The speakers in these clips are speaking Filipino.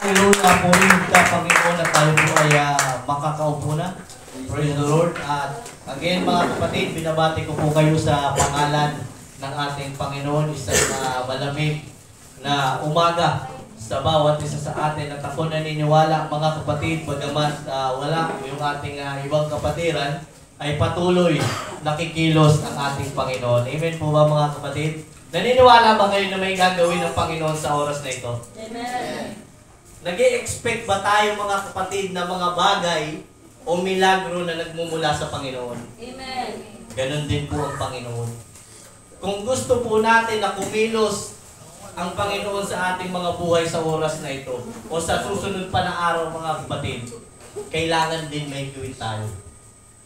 Hallelujah, purihin ka, Panginoon, at tayo po ay makakaupo na. Praise the Lord. At again, mga kapatid, binabati ko po kayo sa pangalan ng ating Panginoon, isang malamig na umaga sa bawat isa sa atin. At ako naniniwala, mga kapatid, bagamat wala yung ating ibang kapatiran, ay patuloy nakikilos ang ating Panginoon. Amen po ba, mga kapatid? Naniniwala ba kayo na may gagawin ng Panginoon sa oras na ito? Amen. Nag-i-expect ba tayo, mga kapatid, na mga bagay o milagro na nagmumula sa Panginoon? Amen. Ganon din po ang Panginoon. Kung gusto po natin na kumilos ang Panginoon sa ating mga buhay sa oras na ito o sa susunod pa na araw, mga kapatid, kailangan din may gawin tayo.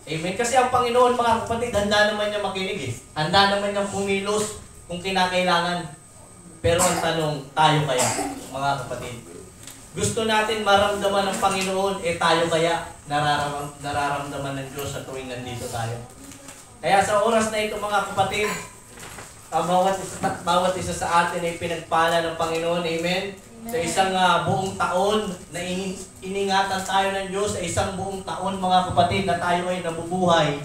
Amen? Kasi ang Panginoon, mga kapatid, handa naman niya makinig eh. Handa naman niya kumilos kung kinakailangan. Pero ang tanong, tayo kaya, mga kapatid? Gusto natin maramdaman ng Panginoon, tayo kaya nararamdaman ng Diyos sa tuwing nandito tayo. Kaya sa oras na ito, mga kapatid, bawat isa sa atin ay pinagpala ng Panginoon. Amen? Sa isang buong taon na iningatan tayo ng Diyos, sa isang buong taon, mga kapatid, na tayo ay nabubuhay,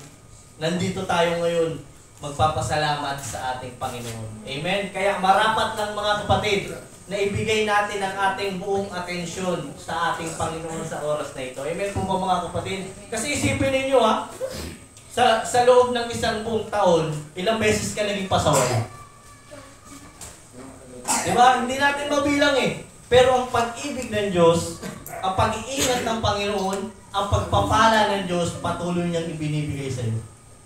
nandito tayo ngayon, magpapasalamat sa ating Panginoon. Amen? Kaya marapat lang, mga kapatid, na ibigay natin ang ating buong atensyon sa ating Panginoon sa oras na ito. Amen po ba, mga kapatid? Kasi isipin ninyo sa loob ng isang buong taon, ilang beses ka naging pasaway. Diba? Hindi natin mabilang eh. Pero ang pag-ibig ng Diyos, ang pag-iingat ng Panginoon, ang pagpapala ng Diyos, patuloy niyang ibinibigay sa iyo.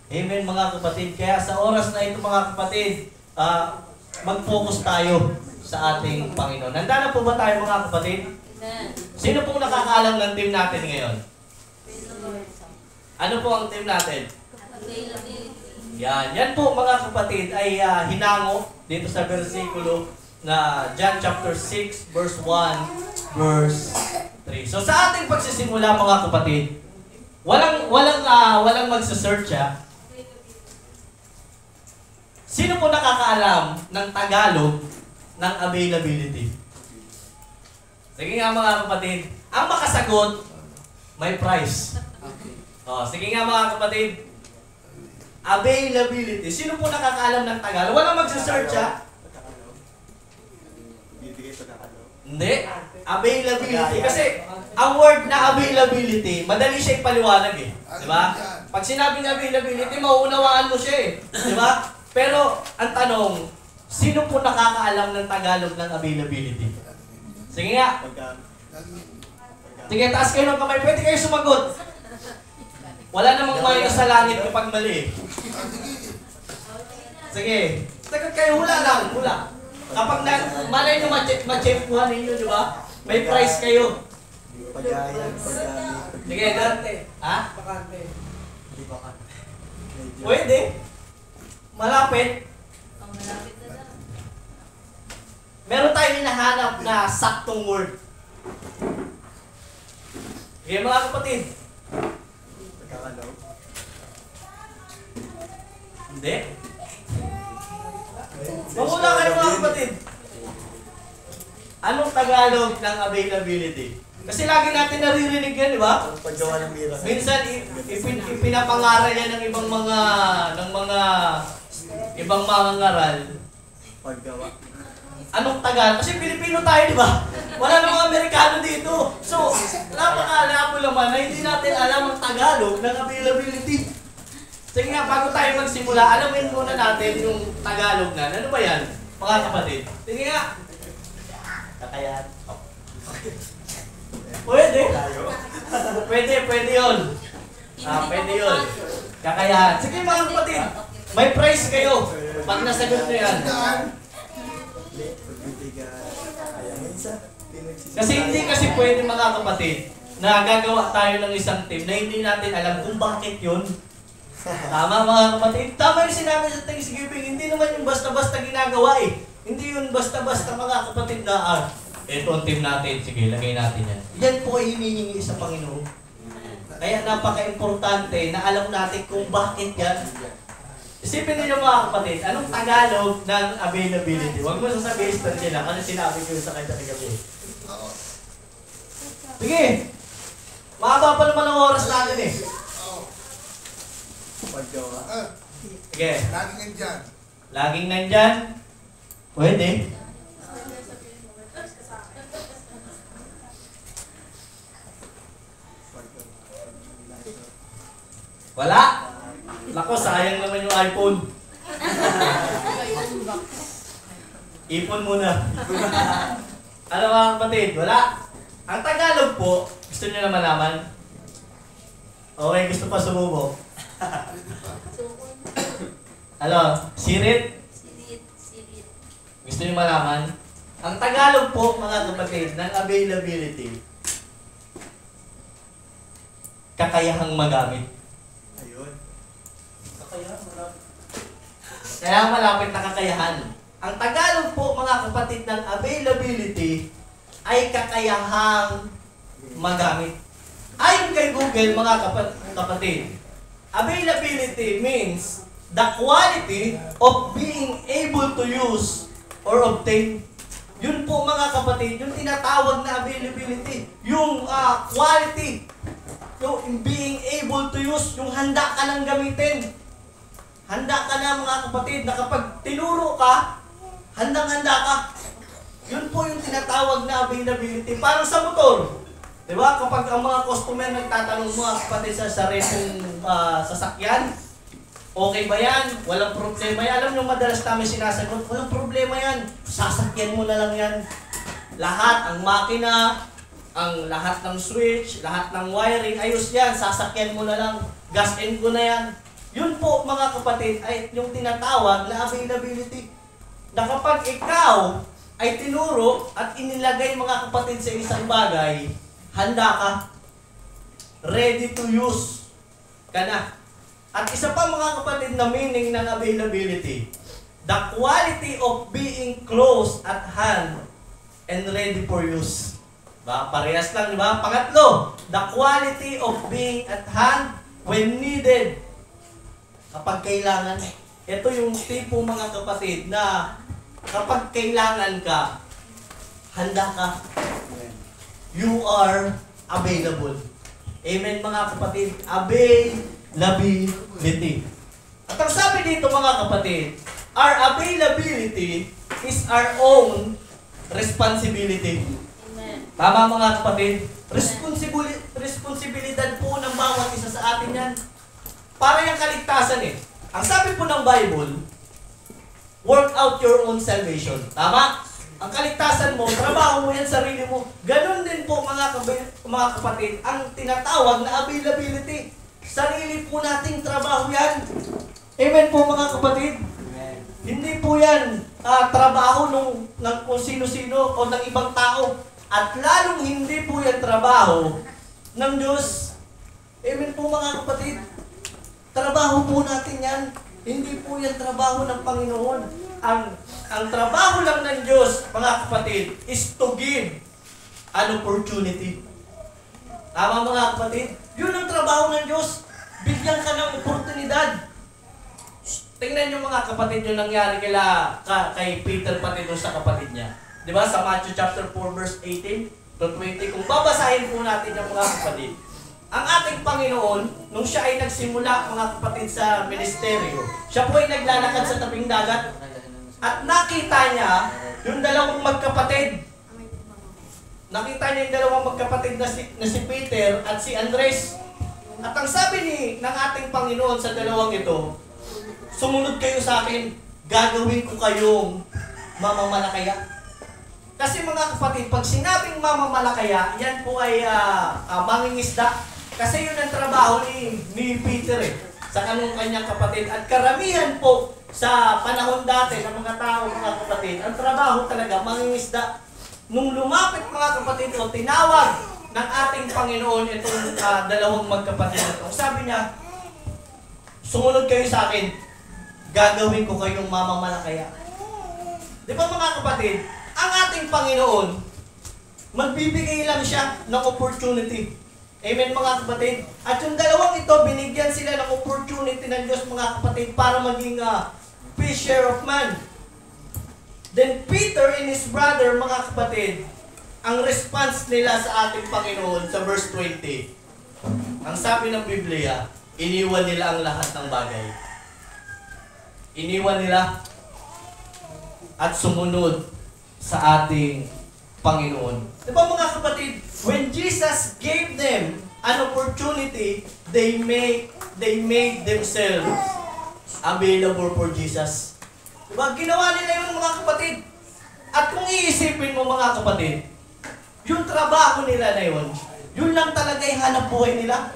Amen, mga kapatid. Kaya sa oras na ito, mga kapatid, mag-focus tayo sa ating Panginoon. Handa na po ba tayo, mga kapatid? Amen. Sino pong nakakaalam ng team natin ngayon? Ano po ang team natin? Availability. Yan po, mga kapatid, ay hinango dito sa versikulo na John chapter 6, verse 1, verse 3. So sa ating pagsisimula, mga kapatid, walang magsa-search Sino po nakakaalam ng Tagalog ng availability? Sige nga, mga kapatid. Ang makasagot, may prize. Sige nga, mga kapatid. Availability. Sino po nakakaalam ng Tagalog? Walang magsa-search Hindi. Availability. Kasi ang word na availability, madali siya ipaliwanag eh. Diba? Pag sinabing availability, mauunawaan mo siya eh. Diba? Pero, ang tanong, sino po nakakaalam ng Tagalog ng availability? Sige nga. Sige, taas kayo ng kamay. Pwede kayo sumagot. Wala namang minus sa langit kapag mali. Sige. Sagot kayo, hula lang. Hula. Kapag malay nyo ma-check-puhan ninyo, di ba? May prize kayo. Sige, dante. Ha? Bakante. Pwede. Malapit. Malapit na daw. Meron tayong hinahanap na saktong word. Okay, mga kapatid. Hindi. Mamula kayo, mga kapatid. Anong Tagalog ng availability? Kasi lagi natin naririnig yan, di ba? Paggawa ng miracle. Minsan ipinapangaral yan ng ibang mga ngaral. Paggawa. Anong Tagalog? Kasi Pilipino tayo, di ba? Wala namang Amerikano dito. So, napakaalala mo naman na hindi natin alam ang Tagalog ng availability. Sige nga, bago tayo magsimula, alamin muna natin yung Tagalog na. Ano ba yan, mga kapatid? Sige nga. Kakayahan. Pwede. Pwede yun. Pwede yun. Kakayahan. Sige, mga kapatid. May prize kayo pag nasagot nyo yan. Kasi hindi pwede, mga kapatid, na gagawa tayo ng isang team na hindi natin alam kung bakit yun. Tama, mga kapatid. Tama yung sinabi sa Thanksgiving. Hindi naman yung basta-basta ginagawa eh. Hindi yun basta-basta, mga kapatid, na ito ang team natin. Sige, lagay natin yan. Yan po ay hinihingi sa Panginoon. Kaya napaka-importante na alam natin kung bakit yan. Isipin niyo, mga kapatid, anong Tagalog ng availability? Huwag mo sasabihin sa nila kasi sinabi ko sa kanya kagabi. Sige. Mahaba pa naman ang oras natin eh. Paggawa. Sige. Lagi nandyan. Laging nandyan. Pwede. Wala. Nako, sayang naman yung iPhone. Ipon muna. Ano mga kapatid? Wala. Ang Tagalog po, gusto nyo na malaman? Okay, gusto pa sumubok. Ano? Sirit? Sirit. Gusto nyo malaman? Ang Tagalog po, mga kapatid, ng availability, kakayahang magamit. Ayun. Kakayahan, malapit. Kaya malapit na kakayahan. Ang Tagalog po, mga kapatid, ng availability ay kakayahang magamit. Ayon kay Google, mga kapatid, availability means the quality of being able to use or obtain. Yun po, mga kapatid, yung tinatawag na availability. Yung quality. Yung being able to use, yung handa ka nang gamitin. Handa ka na, mga kapatid, na kapag tinuro ka, handang-handa ka. Yun po yung tinatawag na availability. Parang sa motor. Diba? Kapag ang mga customer nagtatanong mga kapatid sa sariling sasakyan, okay ba yan? Walang problema yan. Alam nyo, madalas namin sinasagot, walang problema yan. Sasakyan mo na lang yan. Lahat, ang makina, ang lahat ng switch, lahat ng wiring, ayos yan. Sasakyan mo na lang. Gas in ko na yan. Yun po, mga kapatid, ay yung tinatawag na availability. Na kapag ikaw ay tinuro at inilagay, mga kapatid, sa isang bagay, handa ka. Ready to use ka na. At isa pa, mga kapatid, na meaning ng availability, the quality of being close at hand and ready for use. Parehas lang, di ba? Pangatlo, the quality of being at hand when needed. Kapag kailangan. Ito yung tipo, mga kapatid, na kapag kailangan ka, handa ka. You are available. Amen, mga kapatid. Availability. At ang sabi dito, mga kapatid, our availability is our own responsibility. Amen. Tama, mga kapatid? Responsibilidad po ng bawat isa sa atin yan. Para yung kaligtasan eh. Ang sabi po ng Bible, work out your own salvation. Tama? Ang kaligtasan mo, trabaho mo yan, sarili mo. Ganon din po, mga kapatid, ang tinatawag na availability. Sarili po nating trabaho yan. Amen po, mga kapatid? Amen. Hindi po yan trabaho ng kung sino-sino o ng ibang tao. At lalong hindi po yan trabaho ng Diyos. Amen po, mga kapatid. Trabaho po natin yan. Hindi po yan trabaho ng Panginoon. Ang trabaho lang ng Diyos, mga kapatid, is to give an opportunity. Tama, mga kapatid? Yun ang trabaho ng Diyos. Bigyan ka ng oportunidad. Tingnan nyo, mga kapatid, yung nangyari kay Peter pati doon sa kapatid niya. Di ba? Sa Matthew chapter 4 verse 18 to 20. Kung babasahin po natin yung mga kapatid, ang ating Panginoon, nung siya ay nagsimula, mga kapatid, sa ministeryo, siya po ay naglalakad sa tabing dagat. At nakita niya yung dalawang magkapatid. Nakita niya yung dalawang magkapatid na si Peter at si Andres. At ang sabi ng ating Panginoon sa dalawang ito, sumunod kayo sa akin, gagawin ko kayong mamamalakaya. Kasi, mga kapatid, pag sinabing mamamalakaya, yan po ay mangingisda. Kasi yun ang trabaho ni Peter sa kanyang kapatid. At karamihan po sa panahon dati ng mga tao, mga kapatid, ang trabaho talaga mangingisda. Nung lumapit, mga kapatid, o tinawag ng ating Panginoon itong dalawang magkapatid ito, sabi niya, sumunod kayo sa akin, gagawin ko kayong mamamalakaya. Di ba, mga kapatid, ang ating Panginoon, magbibigay lang siya ng opportunity. Amen, mga kapatid. At yung dalawang ito, binigyan sila ng opportunity ng Diyos, mga kapatid, para maging fisher of man. Then Peter and his brother, mga kapatid, ang response nila sa ating Panginoon sa verse 20. Ang sabi ng Biblia, iniwan nila ang lahat ng bagay. Iniwan nila at sumunod sa ating Panginoon. Diba mga kapatid, when Jesus gave them an opportunity, they made themselves available for Jesus. Diba? Ginawa nila yun mga kapatid. At kung iisipin mo mga kapatid, yung trabaho nila na yun, yun lang talaga yung hanap buhay nila.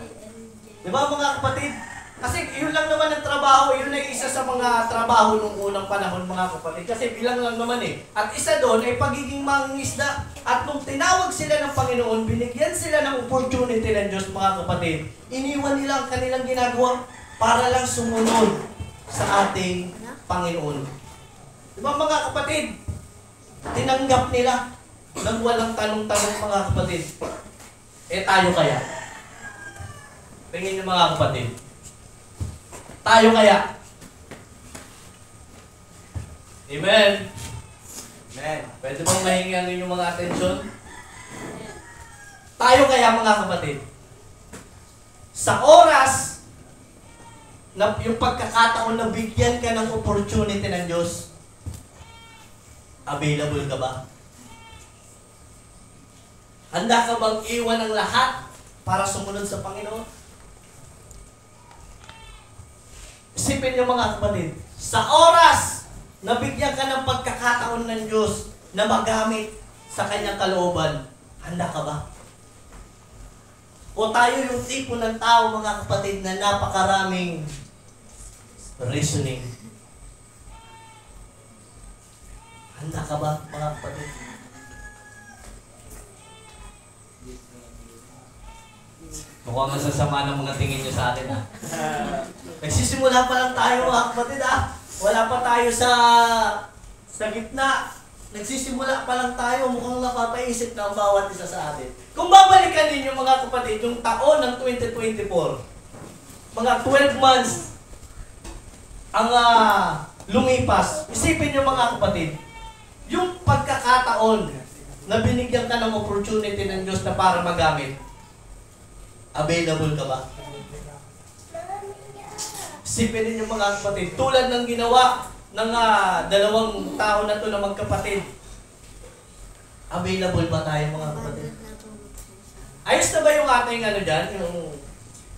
Diba mga kapatid? Kasi yun lang naman ang trabaho, yun ay isa sa mga trabaho nung unang panahon mga kapatid. Kasi bilang lang naman eh. At isa doon ay pagiging mangingisda. At nung tinawag sila ng Panginoon, binigyan sila ng opportunity ng Diyos mga kapatid. Iniwan nila ang kanilang ginagawa para lang sumunod sa ating Panginoon. Diba mga kapatid? Tinanggap nila nang walang tanong-tanong mga kapatid. Eh tayo kaya? Tingin niyo mga kapatid. Tayo kaya? Amen? Amen. Pwede bang mahingihan ninyo mga atensyon? Tayo kaya mga kapatid? Sa oras na yung pagkakataon na bigyan ka ng opportunity ng Diyos, available ka ba? Handa ka bang iwan ang lahat para sumunod sa Panginoon? Isipin niyo mga kapatid, sa oras na bigyan ka ng pagkakataon ng Diyos na magamit sa kanyang kalooban, handa ka ba? O tayo yung tipo ng tao mga kapatid na napakaraming reasoning? Handa ka ba mga kapatid? Mukhang masasama ng mga tingin nyo sa atin ha. Nagsisimula pa lang tayo mga kapatid ha. Wala pa tayo sa gitna. Nagsisimula pa lang tayo. Mukhang napapaisip na ang bawat isa sa atin. Kung babalikan ninyo mga kapatid, yung taon ng 2024, mga 12 months ang lumipas. Isipin nyo mga kapatid, yung pagkakataon na binigyan ka ng opportunity ng Diyos na para magamit, available ka ba? Isipin ninyo mga kapatid, tulad ng ginawa ng dalawang tao na to na magkapatid, available ba tayo mga kapatid? Ayos na ba yung ating dyan? Yung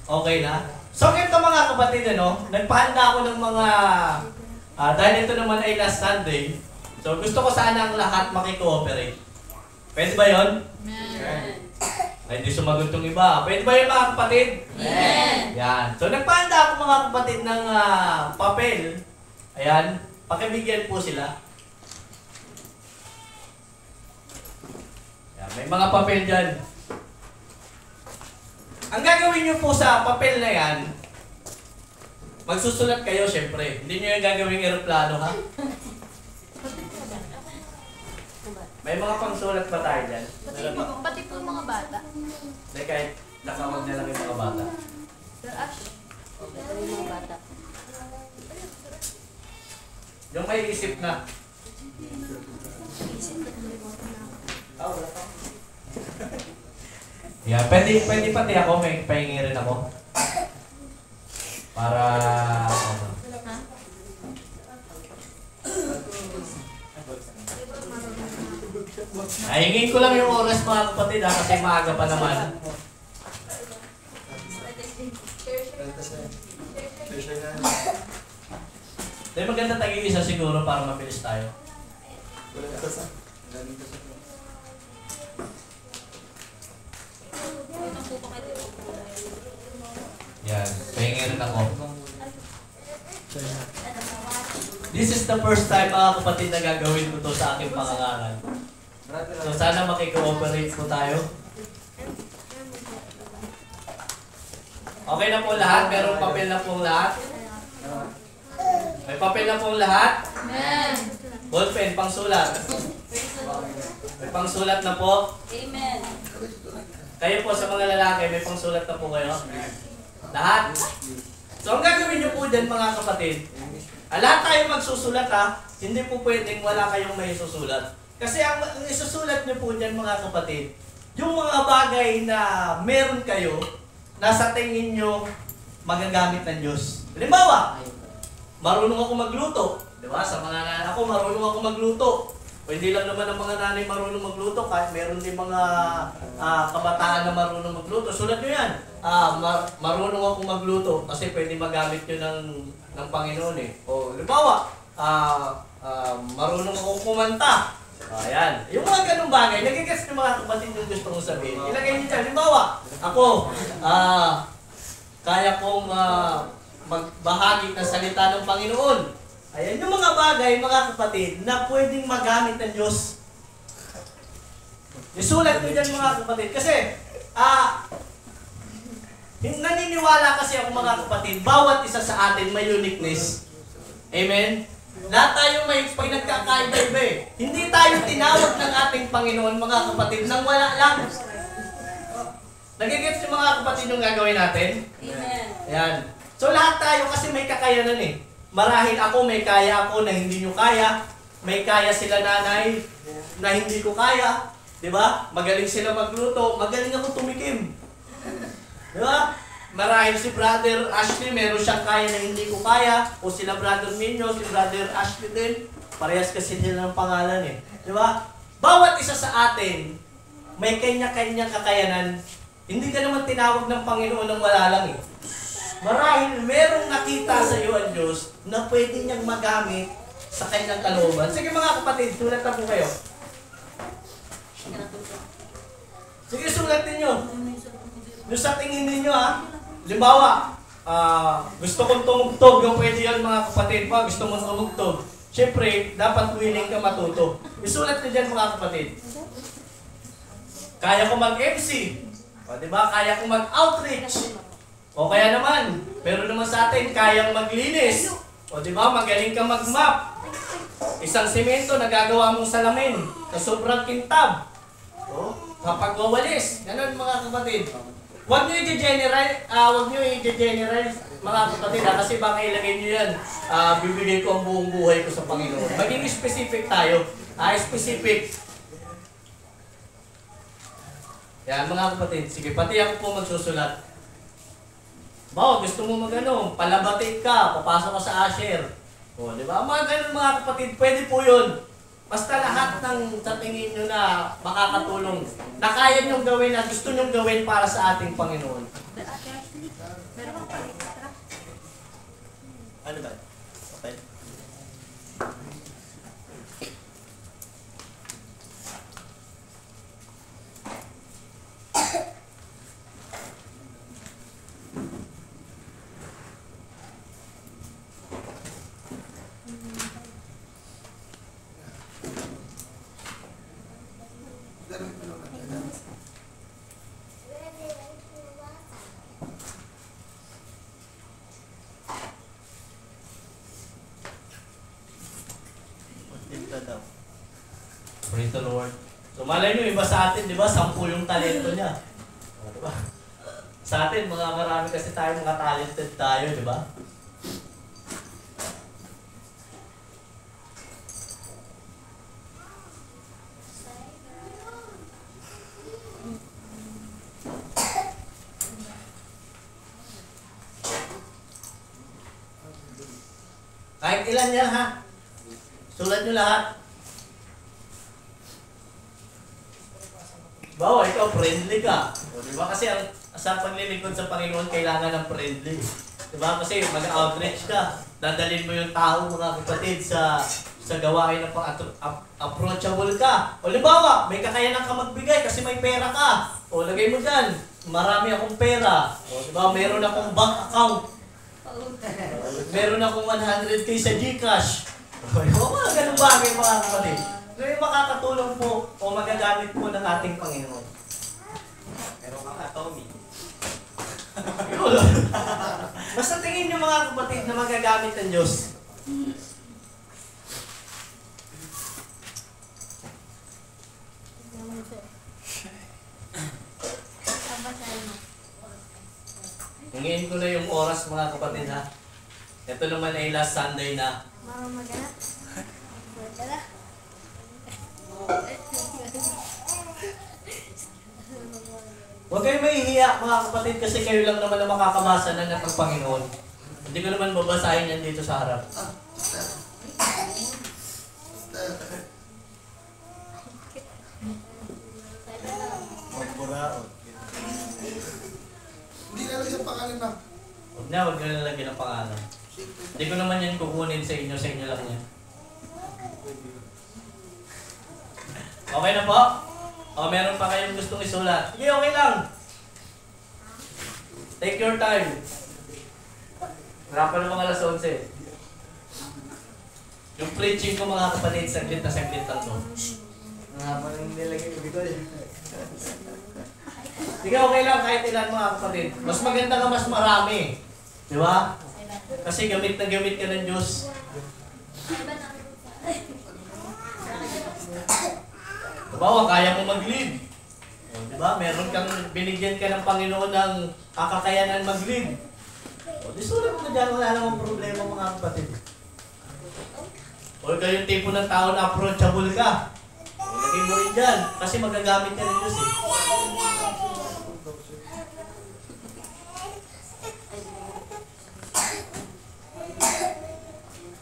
okay na? So ito mga kapatid, nagpahanda ako ng mga, dahil ito naman ay last Sunday, so gusto ko sana ang lahat makikooperate. Pwede ba yun? Amen. Ay, di sumagot yung iba. Pwede ba yun mga kapatid? Amen. Yan. So, nagpahanda ako mga kapatid ng papel. Ayan. Pakibigyan po sila. Ayan. May mga papel dyan. Ang gagawin nyo po sa papel na yan, magsusulat kayo, syempre. Hindi nyo yung gagawin aeroplano, ha? May mga pangsulat ba tayo dyan? Pati po yung mga bata. Hindi, kahit nakawag na lang yung mga bata. Sir Ash. Yung mga bata. Yung may isip na. Ah, wala pa. Yeah, pwede pati ako, may pahingi rin ako. Para, hingin ko lang yung oras mga kapatid kasi maaga pa naman. Dahil maganda taging isa siguro para mabilis tayo. Yan, pahingi rin ako. This is the first time mga kapatid na gagawin ko to sa aking pangangaral. So sana makikooperate po tayo. Okay na po lahat? Merong papel na po lahat? May papel na po lahat? Amen. Ballpen, pangsulat. May pangsulat na po. Amen. Kayo po sa mga lalaki, may pangsulat na po kayo? Lahat? So ang gagawin nyo po dyan mga kapatid, lahat tayo magsusulat ha, hindi po pwedeng wala kayong may susulat. Kasi ang isusulat niyo po dyan mga kapatid, yung mga bagay na meron kayo, na sa tingin nyo magagamit ng Diyos. Halimbawa, marunong ako magluto. Di ba? Sa mga nanay ako, marunong ako magluto. O hindi lang naman ang mga nanay marunong magluto, kahit meron din mga kabataan na marunong magluto. Sulat nyo yan. Marunong ako magluto kasi pwede magamit nyo ng Panginoon eh. O halimbawa, marunong ako kumanta. Ayan. Yung mga ganung bagay, nagigets ng mga kapatid yung gusto kong sabihin. Ilagay niyo dyan. Halimbawa, ako, kaya kong magbahagi ng salita ng Panginoon. Ayan yung mga bagay, mga kapatid, na pwedeng magamit ng Diyos. Isulat niyo dyan mga kapatid. Kasi, naniniwala kasi ako mga kapatid, bawat isa sa atin may uniqueness. Amen? Lahat tayo may pinagkakaiba-iba eh. Hindi tayo tinawag ng ating Panginoon, mga kapatid, nang wala lang. Nagigits yung mga kapatid yung gagawin natin? Amen. Ayan. So lahat tayo kasi may kakayanan eh. Marahil ako, may kaya ako na hindi nyo kaya. May kaya sila nanay na hindi ko kaya. Diba? Magaling sila magluto. Magaling ako tumikim. Diba? Marahil si Brother Ashley, meron siyang kaya na hindi ko kaya. O sila Brother Minyo, si Brother Ashley din. Parehas kasi nila ng pangalan eh. Di ba? Bawat isa sa atin, may kanya-kanyang kakayanan. Hindi ka naman tinawag ng Panginoon ng wala lang eh. Marahil merong nakita sa iyo ang Diyos na pwede niyang magamit sa kanyang kalooban. Sige mga kapatid, sulat na po kayo. Sige, sulat ninyo. Yung sa tingin ninyo ha. Halimbawa, gusto kong tumugtog, yung pwede yan mga kapatid pa, gusto mong tumugtog. Siyempre, dapat willing ka matuto. Isulat nyo dyan mga kapatid. Kaya ko mag-MC. O diba? Kaya ko mag-outreach. O kaya naman, meron naman sa atin, kayang maglinis. O diba? Magaling ka mag-map. Isang simento na gagawa mong salamin sa sobrang kintab. O, kapag-wawalis. Ganun mga kapatid. Huwag nyo i-generalize, mga kapatid, kasi baka ilagay nyo yan, bibigay ko ang buong buhay ko sa Panginoon. Maging specific tayo. Specific. Yan, mga kapatid. Sige, pati ako po magsusulat. Bawa, gusto mo palabatik ka, papasok ka sa usher. O, di ba? Mga ganun mga kapatid, pwede po yun. Basta lahat ng sa tingin nyo na makakatulong, na kaya nyong gawin, na gusto nyong gawin para sa ating Panginoon. Ano ba? Okay. Magtinda daw. Praise the Lord. So malay nyo, iba sa atin, di ba? 10 yung talento niya. O, di ba? Sa atin, marami kasi tayo, mga talented tayo, di ba? Kahit ilan yan ha. Sulat nyo lahat. Bawa, ikaw friendly ka. O, diba? Kasi sa paglilingkod sa Panginoon, kailangan ng friendly. Diba? Kasi mag-outreach ka. Dadalhin mo yung tao, mga kapatid, sa gawain na approachable ka. O libawa, may kakayanan ka magbigay kasi may pera ka. O lagay mo dyan, marami akong pera. O diba? Meron akong bank account. Meron akong 100k sa GCash. O mga ganun bagay, mga kapatid. Ngayon makakatulong po o magagamit po ng ating Panginoon. Meron kang atomy. Basta tingin niyo mga kapatid na magagamit ng Diyos. Hingin ko na yung oras mga kapatid ha. Ito naman ay last Sunday na. Mama magana. Magana. Huwag kayong mahihiya mga kapatid kasi kayo lang naman ang makakabasa ng ng Panginoon. Hindi ko naman babasahin yan dito sa harap. Magburaot. Hindi nalagyan pangalan na. Huwag na nalagyan ng pangalan. Hindi ko naman yan kukunin sa inyo lang yan. Okay na po? O meron pa kayong gustong isulat? Sige, okay lang. Take your time. Wala pa namang alas 11. Yung preaching ko mga kapatid, saglit na lang to. Nga pa rin nilagay ko dito. Sige, okay lang kahit ilan mga kapatid. Mas maganda ka mas marami. Di ba? Kasi gamit na gamit ka ng Diyos. Diba, kaya mo mag-lead. O, diba, meron kang binigyan ka ng Panginoon ng kakakayanan mag-lead. O, di sulit mo dyan, wala namang problema mga kapatid. O kayong tipo ng tao na approachable ka. O, lagay mo rin dyan, kasi magagamit ka ng Diyos eh.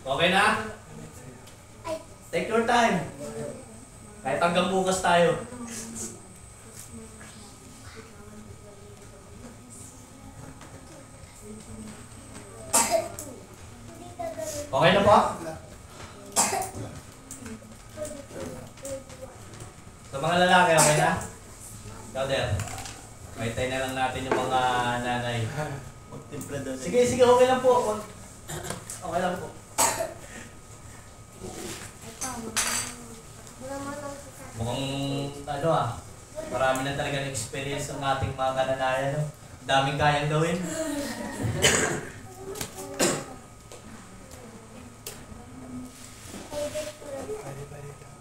Okay na? Take your time. Kahit hanggang bukas tayo. Okay na po? Sa mga lalaki, okay na? Brother, maitay na lang natin yung mga nanay. Magtimpla daw. Sige, okay lang po. Okay lang po. Mukhang marami na talagang experience ng ating mga kananayan. No? Daming kayang gawin.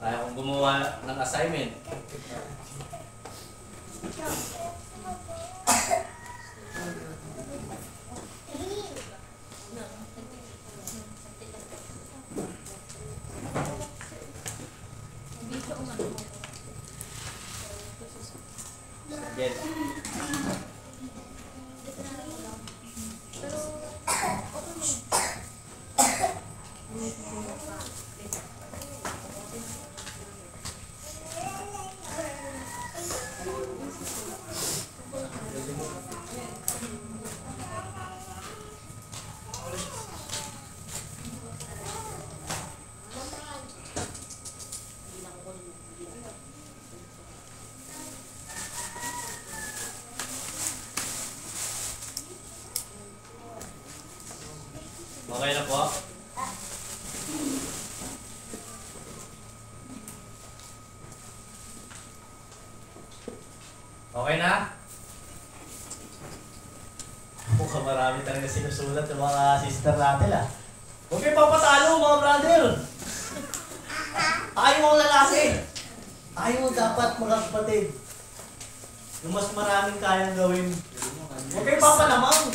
Kaya kung gumawa ng assignment. Yes. Okay na po? Okay na? Mukhang marami talaga sinusulat ng mga sister natin ah. Huwag kayo papatalo mga brother! Ayaw ang lalaki! Ayaw dapat mga kapatid. Yung mas maraming kayang gawin. Huwag kayo papanamang!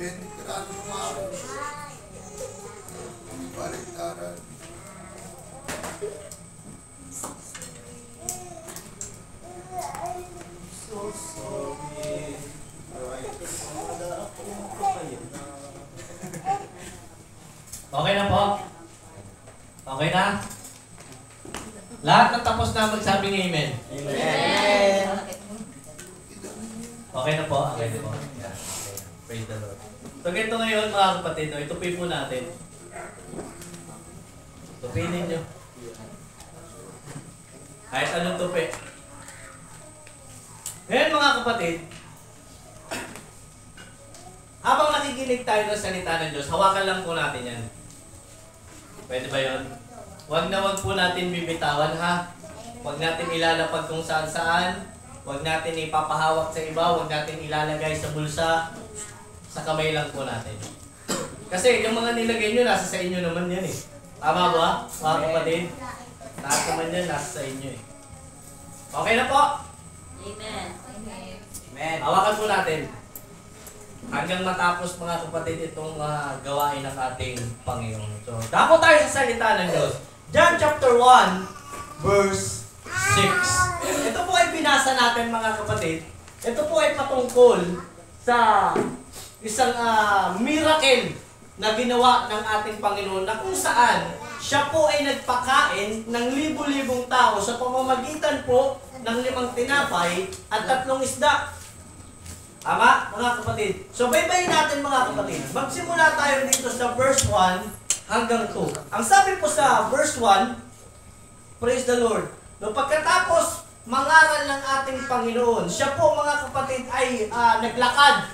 Bentirato ng araw. Baliktaran. So sorry. Okay na po? Okay na? Lahat na tapos na magsabing amen. Amen. Okay na po? Okay na po. Yeah. Praise the Lord. So ganito ngayon mga kapatid, no? Itupi po natin. Tupinin nyo. Kahit anong tupi. Ngayon mga kapatid, nakikinig tayo ng salita ng Diyos, hawakan lang po natin yan. Pwede ba yun? Huwag na huwag po natin bibitawan ha. Huwag natin ilalapag kung saan-saan. Huwag natin ipapahawak sa iba. Huwag natin ilalagay sa bulsa. Sa kamay lang po natin. Kasi yung mga nilagay nyo, nasa sa inyo naman yan eh. Tama ba? Mga kapatid? Lahat naman yan, nasa sa inyo eh. Okay na po? Amen. Amen. Hawakan po natin. Hanggang matapos mga kapatid itong gawain ng ating Panginoon. So, dako tayo sa salita ng Diyos. John chapter 1, verse 6. Ito po ay binasa natin mga kapatid. Ito po ay patungkol sa isang miracle na ginawa ng ating Panginoon na kung saan siya po ay nagpakain ng libo-libong tao sa pamamagitan po ng 5 tinapay at 3 isda. Tama, mga kapatid? So, baybayin natin mga kapatid. Magsimula tayo dito sa verse 1 hanggang 2. Ang sabi po sa verse 1, praise the Lord. No, pagkatapos mangaral ng ating Panginoon, siya po mga kapatid ay naglakad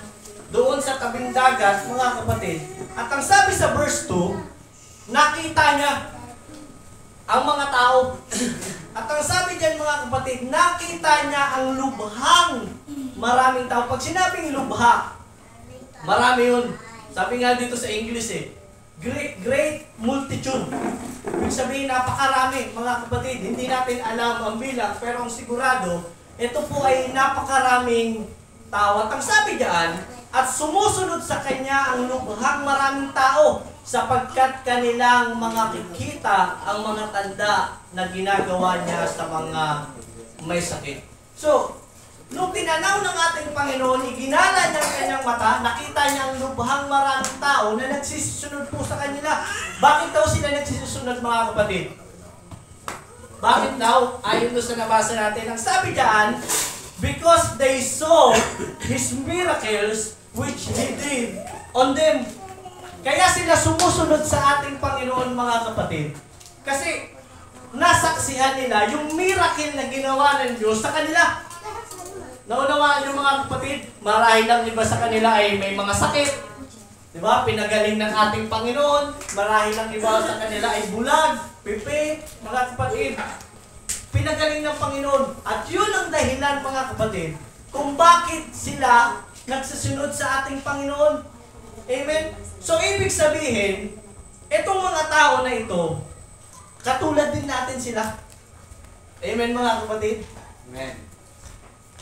doon sa tabing dagat, mga kapatid. At ang sabi sa verse 2, nakita niya ang mga tao. At ang sabi diyan mga kapatid, nakita niya ang lubhang maraming tao. Pag sinabing lubha, marami yun. Sabi nga dito sa English great multitude. Ibig sabihin, napakarami mga kapatid. Hindi natin alam ang bilang, pero ang sigurado, ito po ay napakaraming tao. At ang sabi diyan, at sumusunod sa kanya ang lubhang maraming tao sapagkat kanilang mga kikita ang mga tanda na ginagawa niya sa mga may sakit. So, nung tinanaw ng ating Panginoon, iginala niya ang kanyang mata, nakita niya ang lubhang maraming tao na nagsisisunod po sa kanila. Bakit daw sila nagsisisunod mga kapatid? Bakit daw? Ayon doon sa nabasa natin, ang sabi diyan, because they saw His miracles which He did on them. Kaya sila sumusunod sa ating Panginoon mga kapatid. Kasi nasaksihan nila yung miracle na ginawa ng Diyos sa kanila. Naunawaan yung mga kapatid, marahil lang iba sa kanila ay may mga sakit. Diba? Pinagaling ng ating Panginoon. Marahil lang iba sa kanila ay bulag, pipi, mga kapatid. Pinagaling ng Panginoon. At yun ang dahilan mga kapatid, kung bakit sila nagsasunod sa ating Panginoon. Amen? So, ibig sabihin, itong mga tao na ito, katulad din natin sila. Amen mga kapatid? Amen.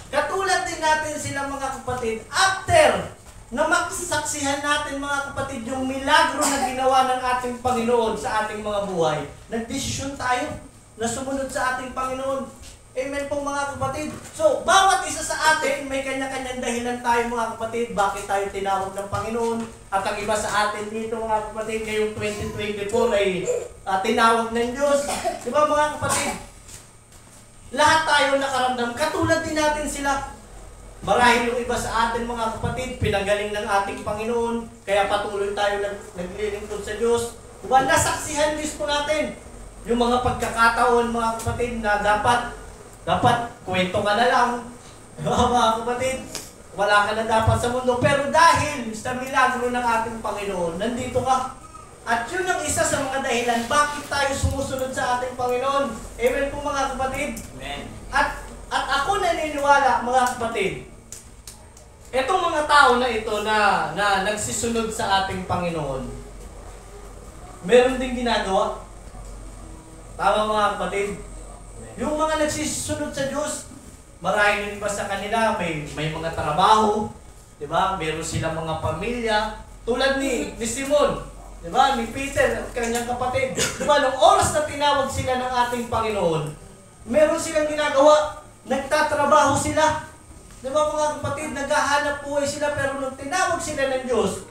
Katulad din natin sila mga kapatid, after na masaksihan natin mga kapatid yung milagro na ginawa ng ating Panginoon sa ating mga buhay, nagdesisyon tayo na sumunod sa ating Panginoon. Amen po mga kapatid. So, bawat isa sa atin, may kanya-kanyang dahilan tayo mga kapatid, bakit tayo tinawag ng Panginoon. At ang iba sa atin dito mga kapatid, ngayong 2024 ay tinawag ng Diyos. Diba mga kapatid? Lahat tayo nakaramdam, katulad din natin sila. Marahil yung iba sa atin mga kapatid, pinagaling ng ating Panginoon, kaya patuloy tayo naglilingkod sa Diyos. Diba? Nasaksihan mismo natin yung mga pagkakataon mga kapatid na dapat kwento ka na lang. Diba mga kapatid? Wala ka na dapat sa mundo. Pero dahil sa milagro ng ating Panginoon, nandito ka. At yun ang isa sa mga dahilan bakit tayo sumusunod sa ating Panginoon. Amen po mga kapatid. Amen. At ako naniniwala mga kapatid, etong mga tao na ito na nagsisunod sa ating Panginoon, meron ding ginagawa. Tama mga kapatid? Yung mga nagsisunod sa Diyos, marahil yung iba sa kanila, may mga trabaho, di ba? Meron silang mga pamilya, tulad ni Simon, di ba? Ni Peter at kanyang kapatid. Di ba? Nung oras na tinawag sila ng ating Panginoon, meron silang ginagawa, nagtatrabaho sila. Di ba mga kapatid, naghahanap buhay sila, pero nung tinawag sila ng Diyos,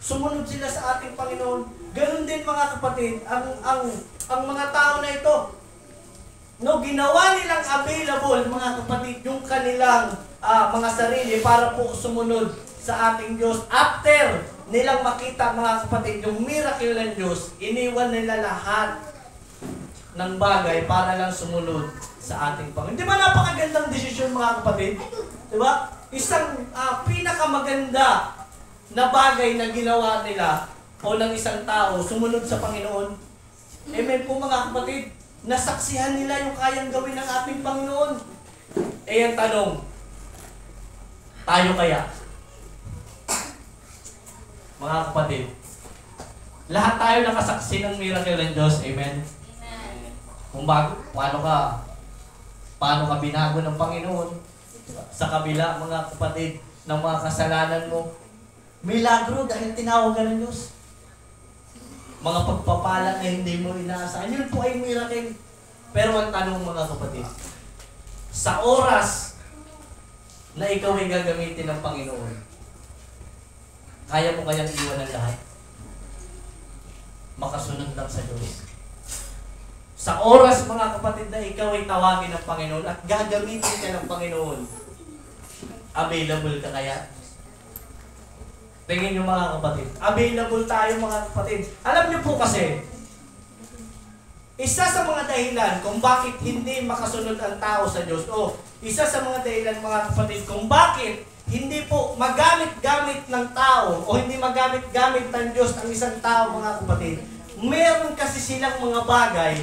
sumunod sila sa ating Panginoon. Ganun din mga kapatid, ang mga tao na ito, no, ginawa nilang available mga kapatid yung kanilang mga sarili para po sumunod sa ating Diyos. After nilang makita mga kapatid yung miracle ng Diyos, iniwan nila lahat ng bagay para lang sumunod sa ating Panginoon. Di ba napakagandang desisyon mga kapatid? Di ba? Isang pinakamaganda na bagay na ginawa nila o ng isang tao sumunod sa Panginoon? Amen po mga kapatid. Nasaksihan nila yung kayang gawin ng ating Panginoon. Eh ang tanong, tayo kaya? Mga kapatid, lahat tayo nakasaksi ng miracle ng Diyos. Amen? Kung paano ka binago ng Panginoon sa kabila, mga kapatid, ng mga kasalanan mo. Milagro dahil tinawag ka ng Diyos. Mga pagpapala na hindi mo inaasahan. Yun po ay miracle. Pero ang tanong mga kapatid, sa oras na ikaw ay gagamitin ng Panginoon, kaya mo kayang iwan ng lahat? Makasunod lang sa Diyos. Sa oras mga kapatid na ikaw ay tawagin ng Panginoon at gagamitin ka ng Panginoon, available ka kaya? Tingin nyo mga kapatid, available tayo mga kapatid. Alam nyo po kasi, isa sa mga dahilan kung bakit hindi makasunod ang tao sa Diyos, o isa sa mga dahilan mga kapatid kung bakit hindi po magamit-gamit ng tao o hindi magamit-gamit ng Diyos ang isang tao mga kapatid, meron kasi silang mga bagay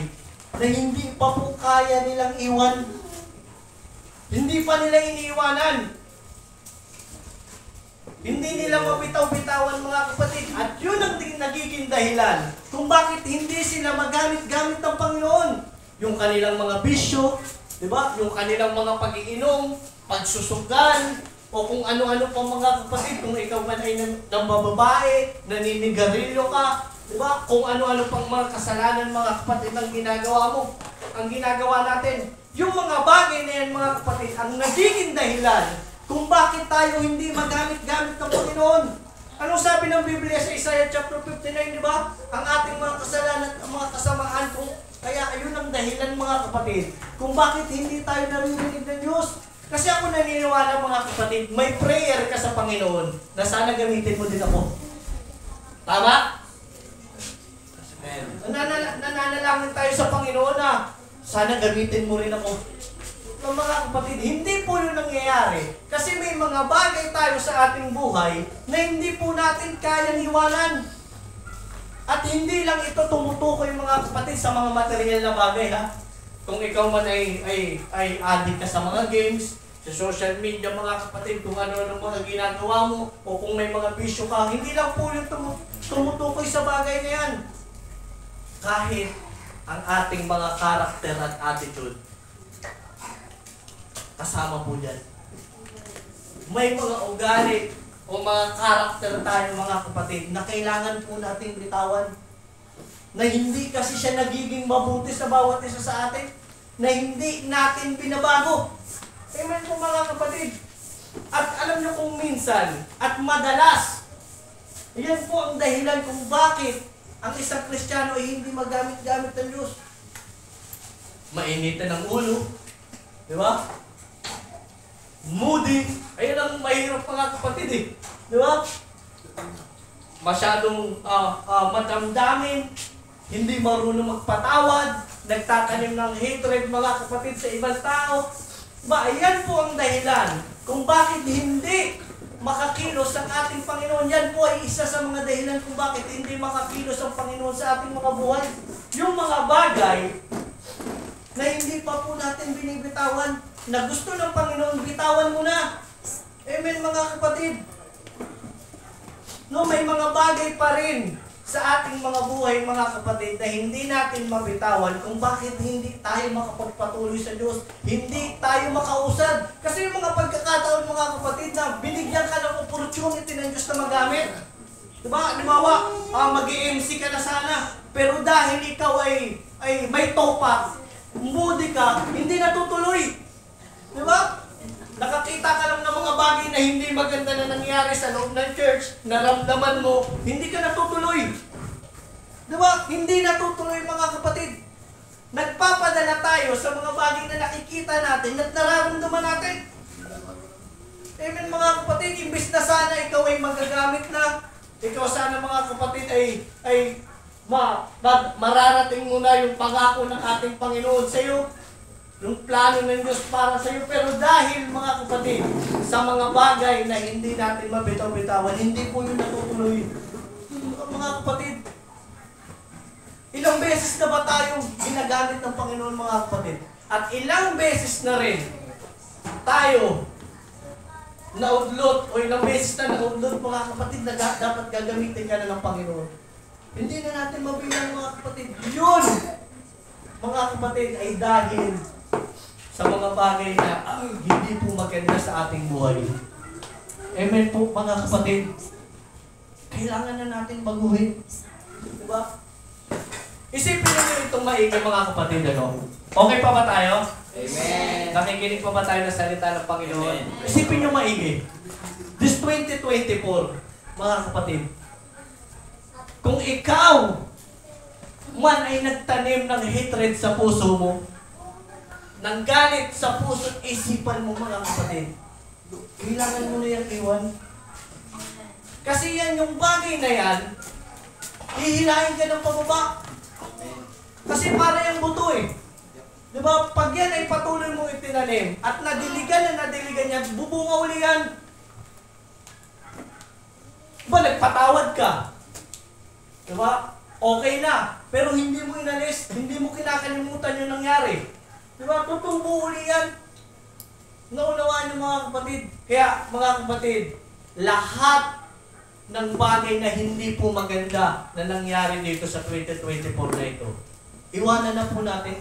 na hindi pa po kaya nilang iwan. Hindi pa nila iniiwanan. Hindi nila mabitaw-bitawan mga kapatid. At yun ang nagiging dahilan kung bakit hindi sila magamit-gamit ng Panginoon. Yung kanilang mga bisyo, di ba? Yung kanilang mga pag-iinom, pagsusugan, o kung ano-ano pa mga kapatid. Kung ikaw man ay ng babae, naninigarilyo ka, di ba? Kung ano-ano pang mga kasalanan mga kapatid ang ginagawa mo, ang ginagawa natin. Yung mga bagay na yan mga kapatid, ang nagiging dahilan kung bakit tayo hindi magamit-gamit ng Panginoon. Anong sabi ng Biblia sa Isaiah chapter 59, di ba? Ang ating mga kasalanan at mga kasamaan kung kaya ayun ang dahilan mga kapatid kung bakit hindi tayo naririnig ng Diyos. Kasi ako naniniwala mga kapatid, may prayer ka sa Panginoon na sana gamitin mo din ako. Tama? Nananalangin tayo sa Panginoon na sana gamitin mo rin ako. Ng mga kapatid, hindi po yun nangyayari. Kasi may mga bagay tayo sa ating buhay na hindi po natin kayang iwanan. At hindi lang ito tumutukoy mga kapatid sa mga material na bagay ha. Kung ikaw man ay addict ka sa mga games, sa social media mga kapatid, kung ano-ano mga ginagawa mo, o kung may mga bisyo ka, hindi lang po yung tumutukoy sa bagay na yan. Kahit ang ating mga karakter at attitude, kasama po dyan. May mga ugali o mga karakter tayo mga kapatid na kailangan po nating bitawan. Na hindi kasi siya nagiging mabuti sa bawat isa sa atin. Na hindi natin binabago. Amen po mga kapatid. At alam nyo kung minsan at madalas, yan po ang dahilan kung bakit ang isang Kristiyano ay hindi magamit-gamit ng Diyos. Mainitan ng ulo. Di ba? Moody. Ayun ang mahirap mga kapatid eh. Di ba? Masyadong madamdamin. Hindi marunong magpatawad. Nagtatanim ng hatred mga kapatid sa ibang tao. Ba, ayan po ang dahilan kung bakit hindi makakilos ang ating Panginoon. Yan po ay isa sa mga dahilan kung bakit hindi makakilos ang Panginoon sa ating mga buhay. Yung mga bagay na hindi pa po natin binibitawan, na gusto ng Panginoon, bitawan mo na. Amen mga kapatid. No, may mga bagay pa rin sa ating mga buhay mga kapatid na hindi natin mabitawan kung bakit hindi tayo makapagpatuloy sa Diyos. Hindi tayo makausad. Kasi yung mga pagkakataon mga kapatid na binigyan ka ng opportunity ng Diyos na magamit. Diba? Halimbawa, mag-MC ka na sana. Pero dahil ikaw ay may topak, moody ka, hindi natutuloy. Diba? Nakakita ka lang ng mga bagay na hindi maganda na nangyari sa loob ng church, naramdaman mo, hindi ka natutuloy. Diba? Hindi natutuloy mga kapatid. Nagpapadala tayo sa mga bagay na nakikita natin at nararamdaman natin. Amen mga kapatid, imbis na sana ikaw ay magagamit na, ikaw sana mga kapatid mararating mo na yung pangako ng ating Panginoon sa iyo. yung plano ng Diyos para sa iyo. Pero dahil mga kapatid, sa mga bagay na hindi natin mabitaw-bitawan, hindi po yun natutuloy. Mga kapatid, ilang beses na ba tayo ginagamit ng Panginoon mga kapatid? At ilang beses na rin tayo naudlot o ilang beses na naudlot mga kapatid na dapat gagamitin ka na ng Panginoon. Hindi na natin mabilang mga kapatid. Yun, mga kapatid, ay dahil sa mga bagay na hindi po maganda sa ating buhay. Amen po mga kapatid. Kailangan na natin baguhin. Diba? Isipin nyo itong maigi mga kapatid. Ano? Okay pa ba tayo? Amen. Nakikinig pa ba tayo ng salita ng Panginoon? Amen. Isipin nyo maigi. This 2024, mga kapatid, kung ikaw man ay nagtanim ng hatred sa puso mo, ng galit sa puso at isipan mo mga kapatid, kailangan mo na yan iwan. Kasi yan yung bagay na yan, hihilahin ka ng pababa. Kasi para yung buto eh. Diba? Pag yan ay patuloy mong itinanim at nadiligan yan, bubunga uli yan. Diba? Nagpatawad ka. Diba? Okay na. Pero hindi mo inalis, hindi mo kinakalimutan yung nangyari. Diba? Tutumbo uli yan. Naunawaan niyo mga kapatid. Kaya mga kapatid, lahat ng bagay na hindi po maganda na nangyari dito sa 2024 na ito, iwanan na po natin.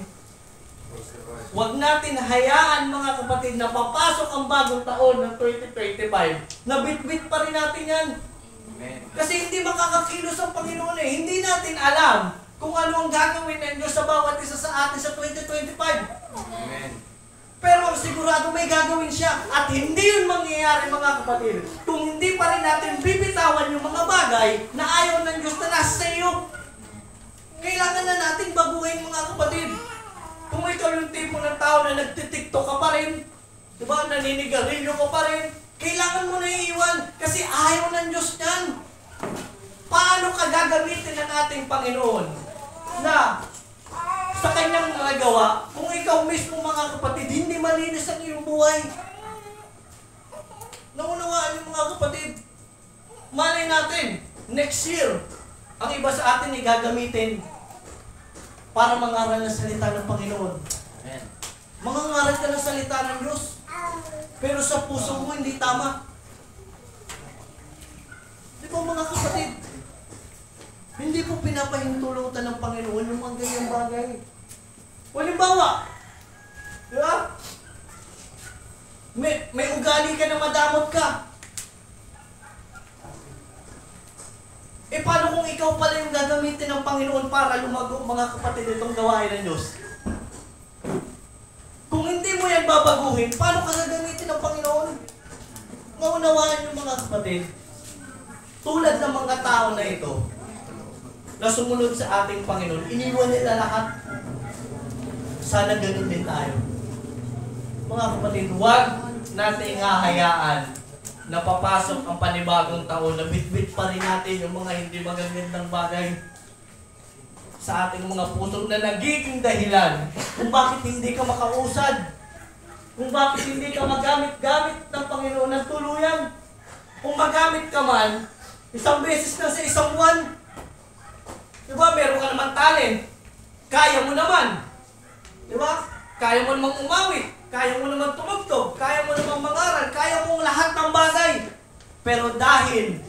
Huwag natin hayaan mga kapatid na papasok ang bagong taon ng 2025 na bit-bit pa rin natin yan. Amen. Kasi hindi makakakilos ang Panginoon eh. Hindi natin alam kung ano ang gagawin ng Diyos sa bawat isa sa atin sa 2025. Amen. Pero ang sigurado may gagawin siya. At hindi yun mangyayari mga kapatid kung hindi pa rin natin bibitawan yung mga bagay na ayaw ng Diyos na nasa sa iyo. Kailangan na natin baguhin mga kapatid. Kung ikaw yung tipo ng tao na nagtitiktok ka pa rin, diba, naninigarilyo ka pa rin, kailangan mo na iiwan kasi ayaw ng Diyos yan. Paano ka gagamitin ng ating Panginoon na sa kanyang nagawa kung ikaw mismo mga kapatid hindi malinis ang iyong buhay? Naunawaan yung mga kapatid. Malay natin, next year, ang iba sa atin ay gagamitin para mangaral ng salita ng Panginoon. Amen. Mangangaral ka ng salita ng Diyos. Pero sa puso mo hindi tama. Di ba mga kapatid? Hindi po pinapahintulutan ng Panginoon yung mga ganyang bagay. Halimbawa, di ba? May ugali ka na madamot ka. Eh paano kung ikaw pala yung gagamitin ng Panginoon para lumago mga kapatid itong gawain ng Diyos? Kung hindi mo yan babaguhin, paano ka gagamitin ng Panginoon? Maunawaan yung mga kapatid, tulad ng mga tao na ito, na sumunod sa ating Panginoon, iniwan nila lahat. Sana ganun din tayo. Mga kapatid, huwag nating hahayaan na papasok ang panibagong taon na bit-bit pa rin natin yung mga hindi magagandang bagay sa ating mga puso na nagiging dahilan kung bakit hindi ka makausad, kung bakit hindi ka magamit-gamit ng Panginoon ng tuluyan. Kung magamit ka man, isang beses na sa isang buwan. Diba, meron ka naman talent, kaya mo naman. Diba? Kaya mo namang umawit, kaya mo naman tumugtog, kaya mo namang mangaral, kaya mong lahat ng bagay. Pero dahil,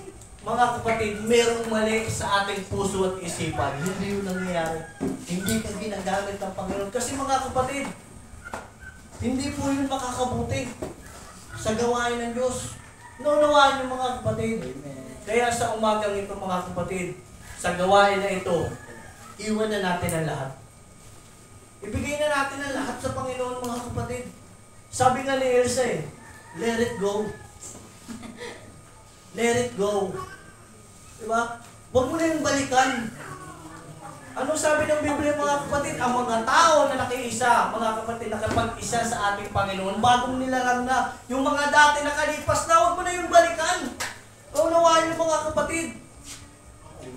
mga kapatid, merong mali sa ating puso at isipan, hindi yun nangyayari. Hindi ka ginagamit ng Panginoon. Kasi mga kapatid, hindi po yun makakabuti sa gawain ng Diyos. Naunawaan yung mga kapatid. Kaya sa umagang ito mga kapatid, sa gawain na ito, iwan na natin ang lahat. Ibigay na natin ang lahat sa Panginoon mga kapatid. Sabi nga ni Elsa eh, let it go. Let it go. Diba? Huwag mo na yung balikan. Ano sabi ng Biblia mga kapatid? Ang mga tao na nakiisa, mga kapatid, nakapag-isa sa ating Panginoon, bagong nilalang na, yung mga dati nakalipas na, huwag mo na yung balikan. Unawaan yung mga kapatid.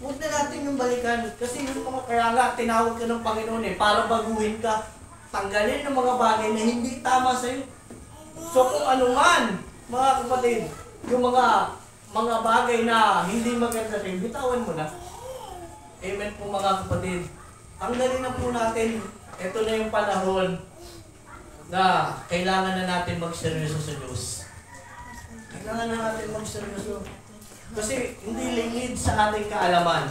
Huwag na natin yung balikan. Kasi yung mga kaya nga, tinawag ka ng Panginoon eh, para baguhin ka. tanggalin ang mga bagay na hindi tama sa'yo. So kung ano man, mga kapatid, yung mga bagay na hindi maganda sa'yo, bitawan mo na. Amen po mga kapatid. Tanggalin na po natin. Ito na yung panahon na kailangan na natin magseryoso sa Diyos. Kailangan na natin magseryoso. Kasi hindi lingid sa ating kaalaman.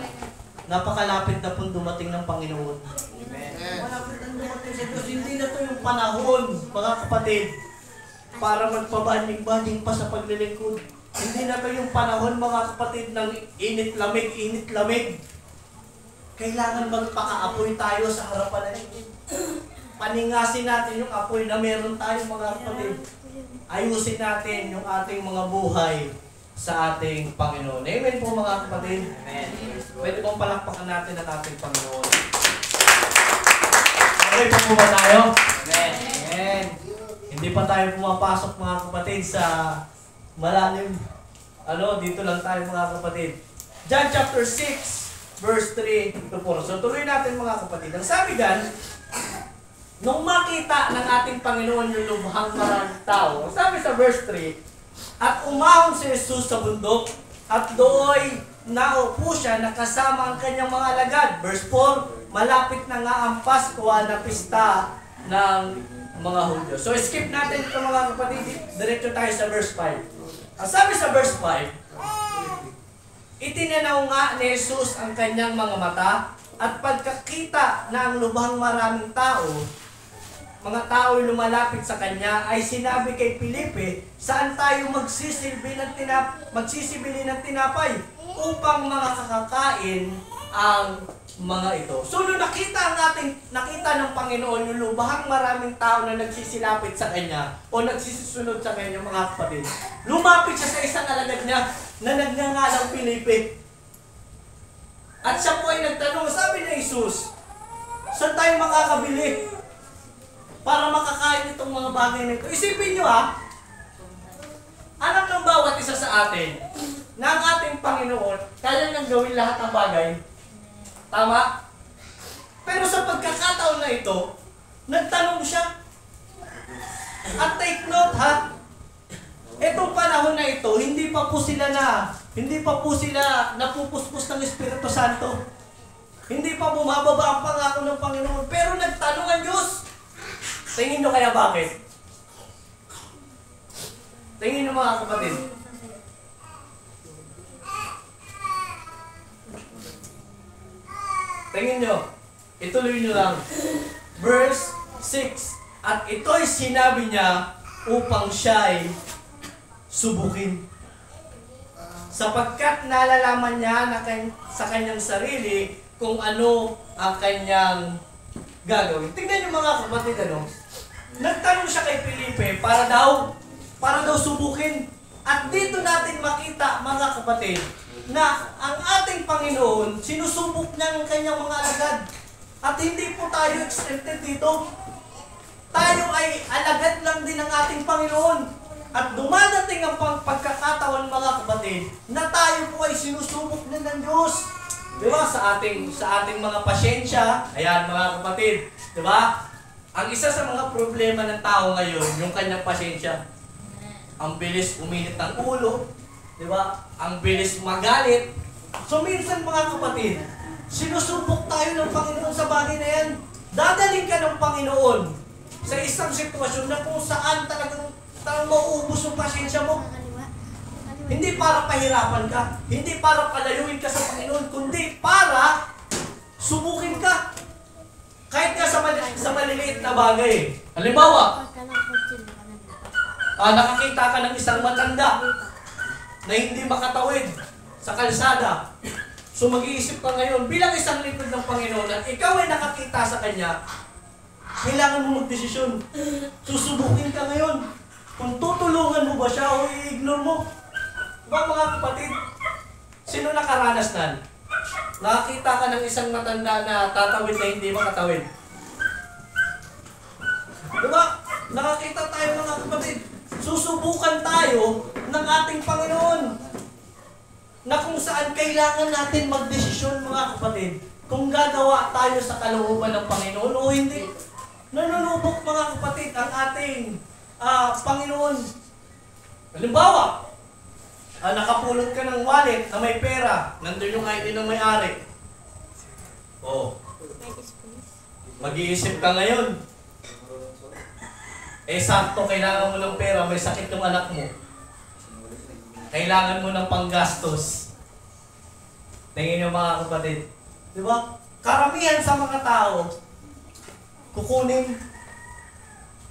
Napakalapit na pong dumating ng Panginoon. Malapit na dumating sa Diyos. Hindi na ito yung panahon, mga kapatid, para magpabanying-banying pa sa paglilingkod. Hindi na ito yung panahon, mga kapatid, ng init-lamig. Kailangan magpaka-apoy tayo sa harapan ng Diyos. Paningasin natin yung apoy na meron tayo, mga kapatid. Ayusin natin yung ating mga buhay sa ating Panginoon. Amen po mga kapatid. Amen. Pwede pong palakpakan natin ang ating Panginoon. Okay po ba tayo? Amen. Amen. Hindi pa tayo pumapasok mga kapatid sa malalim. Dito lang tayo mga kapatid. John chapter 6, verse 3 to 4. So tuloy natin mga kapatid. Ang sabi dyan, nung makita ng ating Panginoon yung lubhang maraming tao, sabi sa verse 3, at umahon si Jesus sa bundok, at doon naupo siya nakasama ang kanyang mga alagad. Verse 4, malapit na nga ang Pasko na pista ng mga Hudyo. So skip natin ito mga kapatid, diretso tayo sa verse 5. Ang sabi sa verse 5, itinanaw nga ni Jesus ang kanyang mga mata, at pagkakita na ang lubhang maraming tao, mga tao'y lumalapit sa kanya, ay sinabi kay Felipe, saan tayo magsisibili ng tinapay upang mga kakakain ang mga ito. So nung nakita ng Panginoon yung lubhang maraming tao na nagsisilapit sa kanya o nagsisisunod sa kanya, mga kapatid, lumapit siya sa isang alagad niya na nagngangalang Felipe. At siya po ay nagtanong, sabi ni Jesus, saan tayo makakabili para makakain itong mga bagay na ito? Isipin nyo alam ng bawat isa sa atin na ang ating Panginoon kaya nang gawin lahat ng bagay. Tama? Pero sa pagkakataon na ito, nagtanong siya. At take note itong panahon na ito, hindi pa po sila napupuspos ng Espiritu Santo. Hindi pa bumababa ang pangako ng Panginoon. Pero nagtanong ang Diyos. Tingin nyo kaya bakit? Tingin nyo mga kapatid. Tingin nyo. Ituloy nyo lang. Verse 6. At ito'y sinabi niya upang siya'y subukin. Sapagkat nalalaman niya na sa kanyang sarili kung ano ang kanyang gagawin. Tingnan nyo mga kapatid, nagtanong siya kay Felipe para daw subukin. At dito natin makita, mga kapatid, na ang ating Panginoon, sinusubok niya ang kanyang mga alagad. At hindi po tayo exempted dito. Tayo ay alagad lang din ng ating Panginoon. At dumadating ang pagkakataon, mga kapatid, na tayo po ay sinusubok na ng Diyos. Diba? Sa ating mga pasyensya, ayan mga kapatid, diba? Ang isa sa mga problema ng tao ngayon, yung kanyang pasyensya. Ang bilis uminit ng ulo, diba? Ang bilis magalit. So minsan mga kapatid, sinusubok tayo ng Panginoon sa bagay na yan. Dadaling ka ng Panginoon sa isang sitwasyon na kung saan talagang mauubos yung pasyensya mo. Hindi para pahirapan ka, hindi para palayuin ka sa Panginoon, kundi para subukin ka. Kahit nga sa maliliit na bagay. Halimbawa, nakakita ka ng isang matanda na hindi makatawid sa kalsada. So mag-iisip ka ngayon, bilang isang lingkod ng Panginoon at ikaw ay nakakita sa Kanya, kailangan mo magdesisyon. Susubukin ka ngayon. Kung tutulungan mo ba siya o i-ignore mo. Diba mga kapatid? Sino nakaranas nan? Nakakita ka ng isang matanda na tatawid na hindi makatawid. Diba? Nakakita tayo mga kapatid. Susubukan tayo ng ating Panginoon. Na kung saan kailangan natin magdesisyon mga kapatid. Kung gagawa tayo sa kalooban ng Panginoon o hindi. Nanunubok mga kapatid ang ating Panginoon. Halimbawa, nakapulot ka ng wallet na may pera, nandun yung ID ng may-ari. Oh, mag-iisip ka ngayon. Sakto, kailangan mo ng pera, may sakit yung anak mo. Kailangan mo ng panggastos. Tingin niyo mga kapatid. Di ba? Karamihan sa mga tao, kukunin.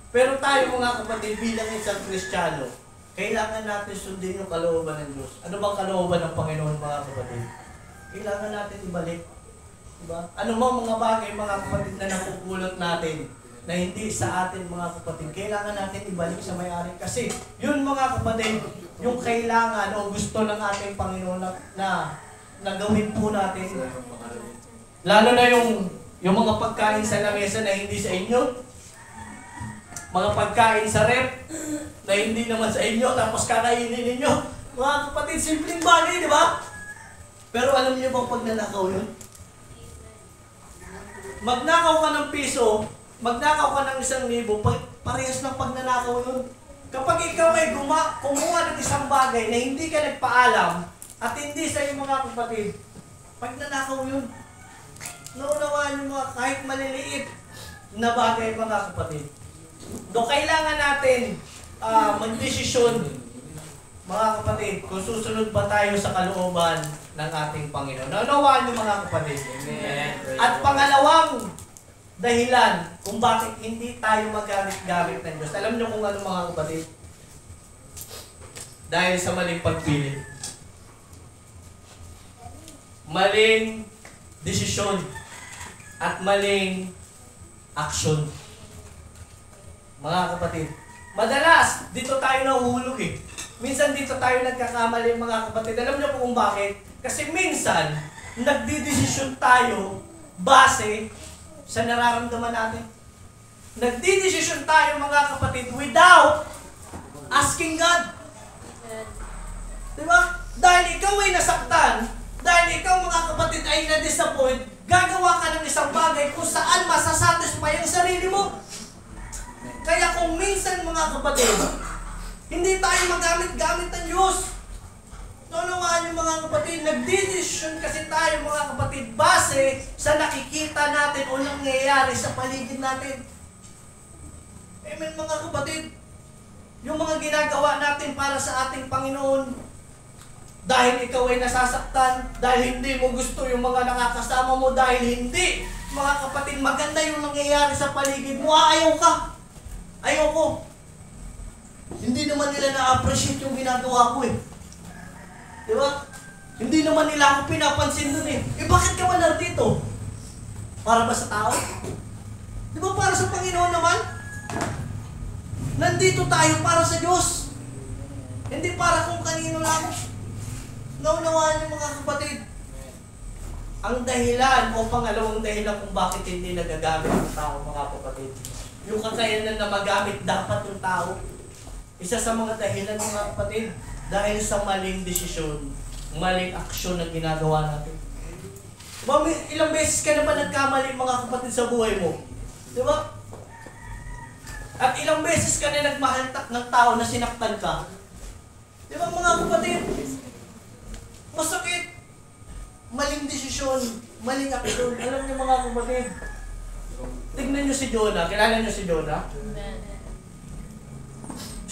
Pero tayo mga kapatid, bilang isang Kristiyano, kailangan natin sundin yung kalooban ng Diyos. Ano bang kalooban ng Panginoon mga kapatid? Kailangan natin ibalik. Diba? Ano bang mga bagay mga kapatid na napupulot natin na hindi sa atin mga kapatid, kailangan natin ibalik sa may-ari. Kasi yun mga kapatid, yung kailangan o gusto ng ating Panginoon na gawin po natin. Lalo na yung mga pagkain sa lamesa na hindi sa inyo. Mga pagkain sa rep na hindi naman sa inyo, tapos kakainin ninyo. Mga kapatid, simpleng bagay, di ba? Pero alam niyo bang pag nanakaw yun? Magnakaw ka ng piso, magnakaw ka ng 1,000, parehas ng pagnanakaw yun. Kapag ikaw ay kumuha ng isang bagay na hindi ka nagpaalam at hindi sa iyong mga kapatid, pagnanakaw yun. Naunawaan yung mga kahit maliliit na bagay mga kapatid. Do kailangan natin magdesisyon mga kapatid kung susunod ba tayo sa kalooban ng ating Panginoon. Naunawaan yung mga kapatid. Amen. At pangalawang dahilan kung bakit hindi tayo magamit-gamit ng Diyos. Alam niyo kung ano mga kapatid? Dahil sa maling pagpili. Maling desisyon at maling aksyon. Mga kapatid, madalas dito tayo nahuhulog eh. Minsan dito tayo nagkakamali mga kapatid. Alam niyo kung bakit? Kasi minsan, nagdidesisyon tayo base sa nararamdaman natin. Nagdidesisyon tayo mga kapatid without asking God. Diba? Dahil ikaw ay nasaktan, dahil ikaw mga kapatid ay na-disappoint, gagawa ka ng isang bagay kung saan masasatisfy ang sarili mo. Kaya kung minsan mga kapatid, hindi tayo magamit-gamit ng Diyos. Tunawaan yung mga kapatid, nagdidesisyon kasi tayo mga kapatid base sa nakikita natin o nangyayari sa paligid natin. Amen mga kapatid. Yung mga ginagawa natin para sa ating Panginoon, dahil ikaw ay nasasaktan, dahil hindi mo gusto yung mga nakakasama mo, dahil hindi, mga kapatid, maganda yung nangyayari sa paligid mo, ayaw ka. Ayoko. Hindi naman nila na-appreciate yung ginagawa ko eh. Di ba? Hindi naman nila ako pinapansin dun eh. Bakit ka ba nandito? Para ba sa tao? Di ba para sa Panginoon naman? Nandito tayo para sa Diyos. Hindi para kung kanino lang. Naunawaan niyo mga kapatid. Ang dahilan o pangalawang dahilan kung bakit hindi nagagamit ng tao mga kapatid. Yung kakayanan na magamit dapat yung tao. Isa sa mga dahilan mga kapatid, dahil sa maling desisyon, maling aksyon na ginagawa natin. Diba, ilang beses ka na ba nagkamali mga kapatid sa buhay mo? Diba? At ilang beses ka na nagmahaltak ng tao na sinaktan ka? Diba mga kapatid? Masakit. Maling desisyon, maling aksyon. Alam niyo mga kapatid, tignan niyo si Jonah. Kilala niyo si Jonah?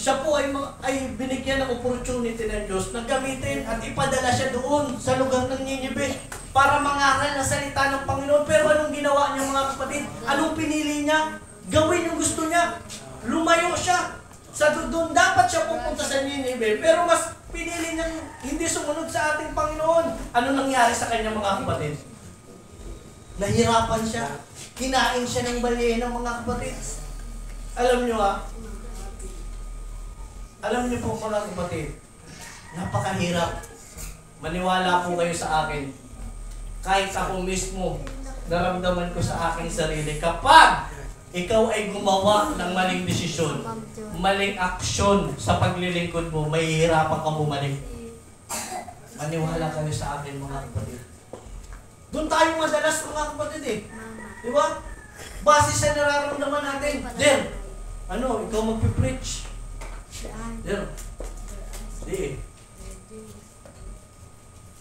Siya po ay binigyan ng opportunity ng Diyos na gamitin at ipadala siya doon sa lugar ng Ninive para mangaral na salita ng Panginoon. Pero anong ginawa niya mga kapatid? Anong pinili niya? Gawin yung gusto niya. Lumayo siya. Sa doon dapat siya pupunta sa Ninive. Pero mas pinili niyang hindi sumunod sa ating Panginoon. Ano nangyari sa kanya mga kapatid? Nahirapan siya. Kinain siya ng balyena mga kapatid. Alam niyo alam niyo po mga kapatid, napakahirap. Maniwala po kayo sa akin. Kahit ako mismo, naramdaman ko sa aking sarili. Kapag ikaw ay gumawa ng maling desisyon, maling aksyon sa paglilingkod mo, mahihirapan ka bumalik. Maniwala kayo sa akin mga kapatid. Doon tayo madalas mga kapatid eh. Di ba? Base sa nararamdaman natin. Der, ano, ikaw magpipreach. Der, hindi eh.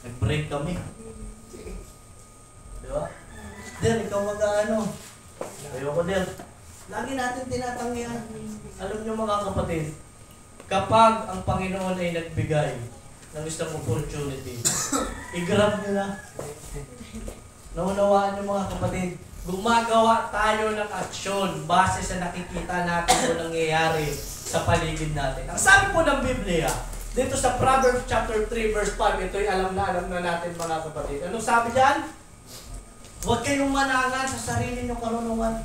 Nag-break kami. Di ba? Der, ikaw mag-ano. Ayoko, Der. Lagi natin tinatanggihan. Alam niyo mga kapatid, kapag ang Panginoon ay nagbigay ng isang opportunity, i-grab nyo na. Naunawaan niyo mga kapatid, gumagawa tayo ng aksyon base sa nakikita natin o nangyayari sa paligid natin. Ang sabi po ng Biblia, dito sa Proverbs chapter 3 verse 5, ito'y alam na natin mga kapatid. Anong sabi diyan? Huwag kayong manangan sa sarili niyong karunungan.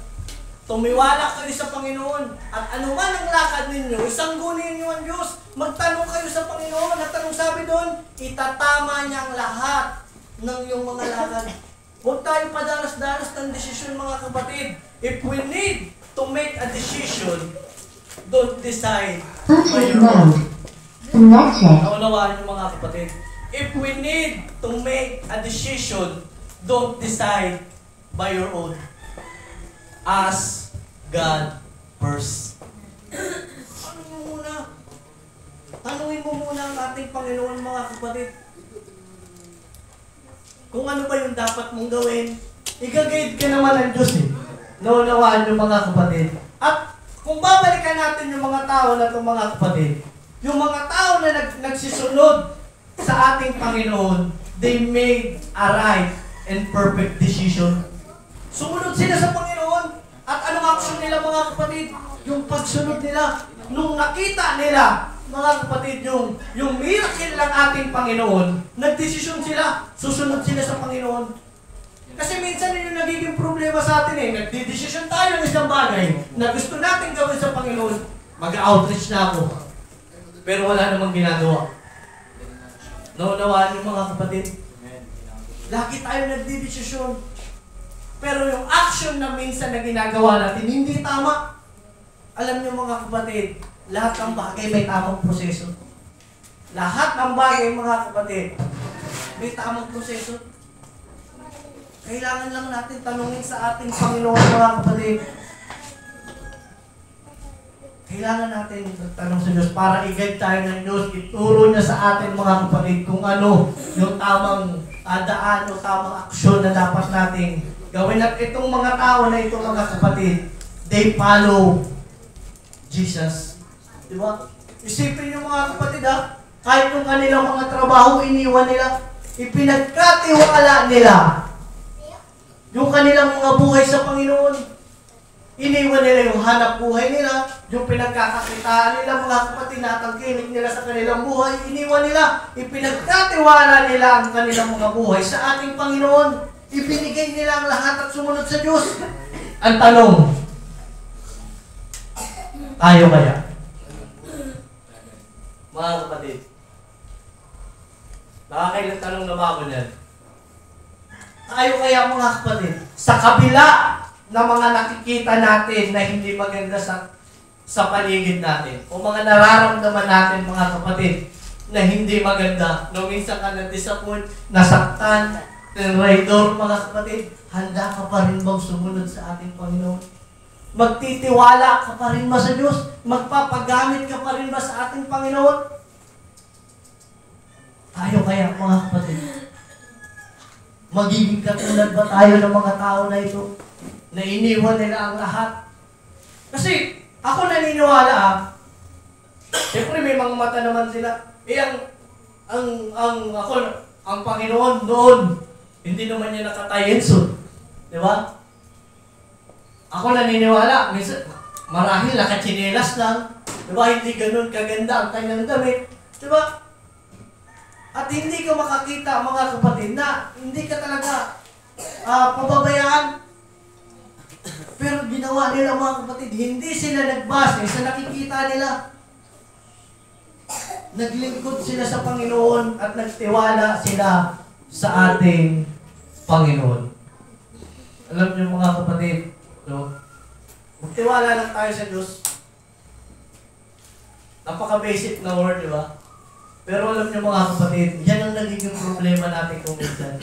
Tumiwala kayo sa Panginoon. At anuman ang lakad ninyo, isanggunin niyo ang Diyos. Magtanong kayo sa Panginoon. At anong sabi doon? Itatama niya ang lahat ng iyong mga lakad. Huwag tayo padalas-dalas ng desisyon mga kapatid. If we need to make a decision, don't decide by your own. Naunawaan niyo mga kapatid. If we need to make a decision, don't decide by your own. Ask God first. Tanungin mo muna ang ating Panginoon mga kapatid. Kung ano ba yung dapat mong gawin, i-guide ka naman ng Diyos eh. Naunawaan yung mga kapatid. At kung babalikan natin yung mga tao na itong mga kapatid, yung mga tao na nagsisunod sa ating Panginoon, they made a right and perfect decision. Sumunod sila sa Panginoon. At anong action nila mga kapatid? Yung pagsunod nila. Nung nakita nila, mga kapatid, yung miracle ng ating Panginoon, nagdesisyon sila, susunod sila sa Panginoon. Kasi minsan yun yung nagiging problema sa atin eh. Nagdidesisyon tayo ng isang bagay na gusto natin gawin sa Panginoon. Mag-outreach na ako. Pero wala namang ginagawa. Naunawaan yung mga kapatid. Lagi tayo nagdidesisyon. Pero yung action na minsan na ginagawa natin, hindi tama. Alam niyo mga kapatid, lahat ng bagay may tamang proseso. Lahat ng bagay mga kapatid, may tamang proseso. Kailangan lang natin tanungin sa ating Panginoon mga kapatid. Kailangan natin tanong sa Diyos para i-guide tayo ng Diyos. Ituro niya sa atin mga kapatid kung ano yung tamang daan o tamang aksyon na dapat nating gawin. At itong mga tao na ito mga kapatid, they follow Jesus. Diba? Isipin niyo mga kapatid ha, kahit yung kanilang mga trabaho, iniwan nila, ipinagkatiwala nila yung kanilang mga buhay sa Panginoon. Iniwan nila yung hanap buhay nila, yung pinagkakakitaan nila mga kapatid, natangkilik nila sa kanilang buhay, iniwan nila, ipinagkatiwala nila ang kanilang mga buhay sa ating Panginoon. Ibinigay nila ang lahat at sumunod sa Diyos. Ang tanong, tayo kaya? Mga kapatid, nakakailang tanong na ba ako niyan? Tayo kaya mga kapatid, sa kabila na mga nakikita natin na hindi maganda sa paligid natin, o mga nararamdaman natin mga kapatid na hindi maganda, no minsan ka na-disappoint, nasaktan, traidor mga kapatid, handa ka pa rin bang sumunod sa ating Panginoon? Magtitiwala ka pa rin ba sa Diyos? Magpapagamit ka pa rin ba sa ating Panginoon? Tayo kaya mga kapatid, magiging katulad ba tayo ng mga tao na ito? Na iniwan nila ang lahat? Kasi ako naniniwala siyempre may mga mata naman sila. Ang Panginoon noon, hindi naman niya nakatayenso. Di ba? Ako naniniwala, minsan, marahil nakachinelas lang. Di ba? Hindi ganun kaganda ang kanyang damit. Di ba? At hindi ka makakita, mga kapatid, na hindi ka talaga pababayaan. Pero ginawa nila mga kapatid, hindi sila nagbase sa nakikita nila. Naglingkod sila sa Panginoon at nagtiwala sila sa ating Panginoon. Alam niyo mga kapatid, no? Magtiwala lang tayo sa Diyos. Napaka-basic na word, di ba? Pero alam niyo mga kapatid, yan ang nagiging problema natin kung minsan.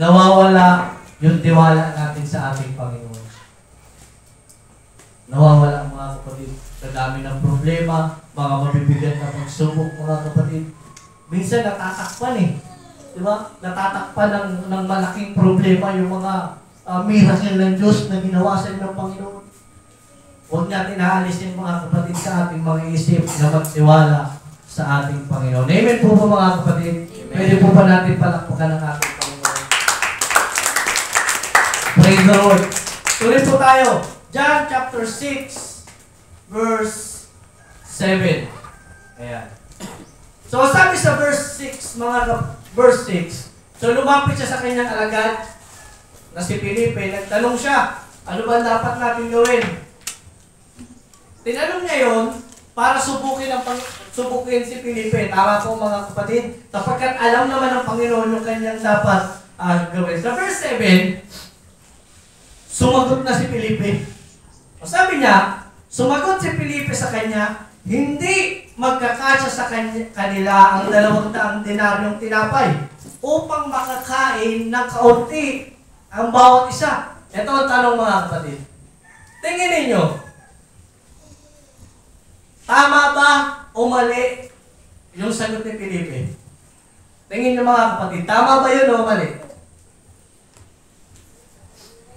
Nawawala yung tiwala natin sa ating Panginoon. nawawala ang mga kapatid sa dami ng problema, mga mabibigat na pagsubok mga kapatid. Minsan natatakpan eh. Di ba? Natatakpan ng malaking problema yung mga miracle ng Diyos na ginawa sa inyo ng Panginoon. Huwag natin aalisin mga kapatid sa ating mga isip na magtiwala sa ating Panginoon. Amen po ba mga kapatid? Pwede po ba natin palakpakan ang ating Panginoon? Praise the Lord. Tuloy po tayo. John chapter 6 verse 7. Ayan. So sabi sa verse 6, verse 6, so lumapit siya sa kanyang alagad na si Felipe, nagtanong siya, ano ba dapat natin gawin? Tinanong niya yun para subukin si Felipe. Tama po mga kapatid, sapagkat alam naman ng Panginoon yung kanyang dapat gawin. Sa verse 7, sumagot na si Felipe. Sabi niya, sumagot si Felipe sa kanya, hindi magkakasya sa kanila ang 200 denaryong tinapay upang makakain ng kaunti ang bawat isa. Ito ang tanong mga kapatid. Tingin ninyo, tama ba o mali yung sagot ni Felipe? Tingin nyo mga kapatid, tama ba yun o mali?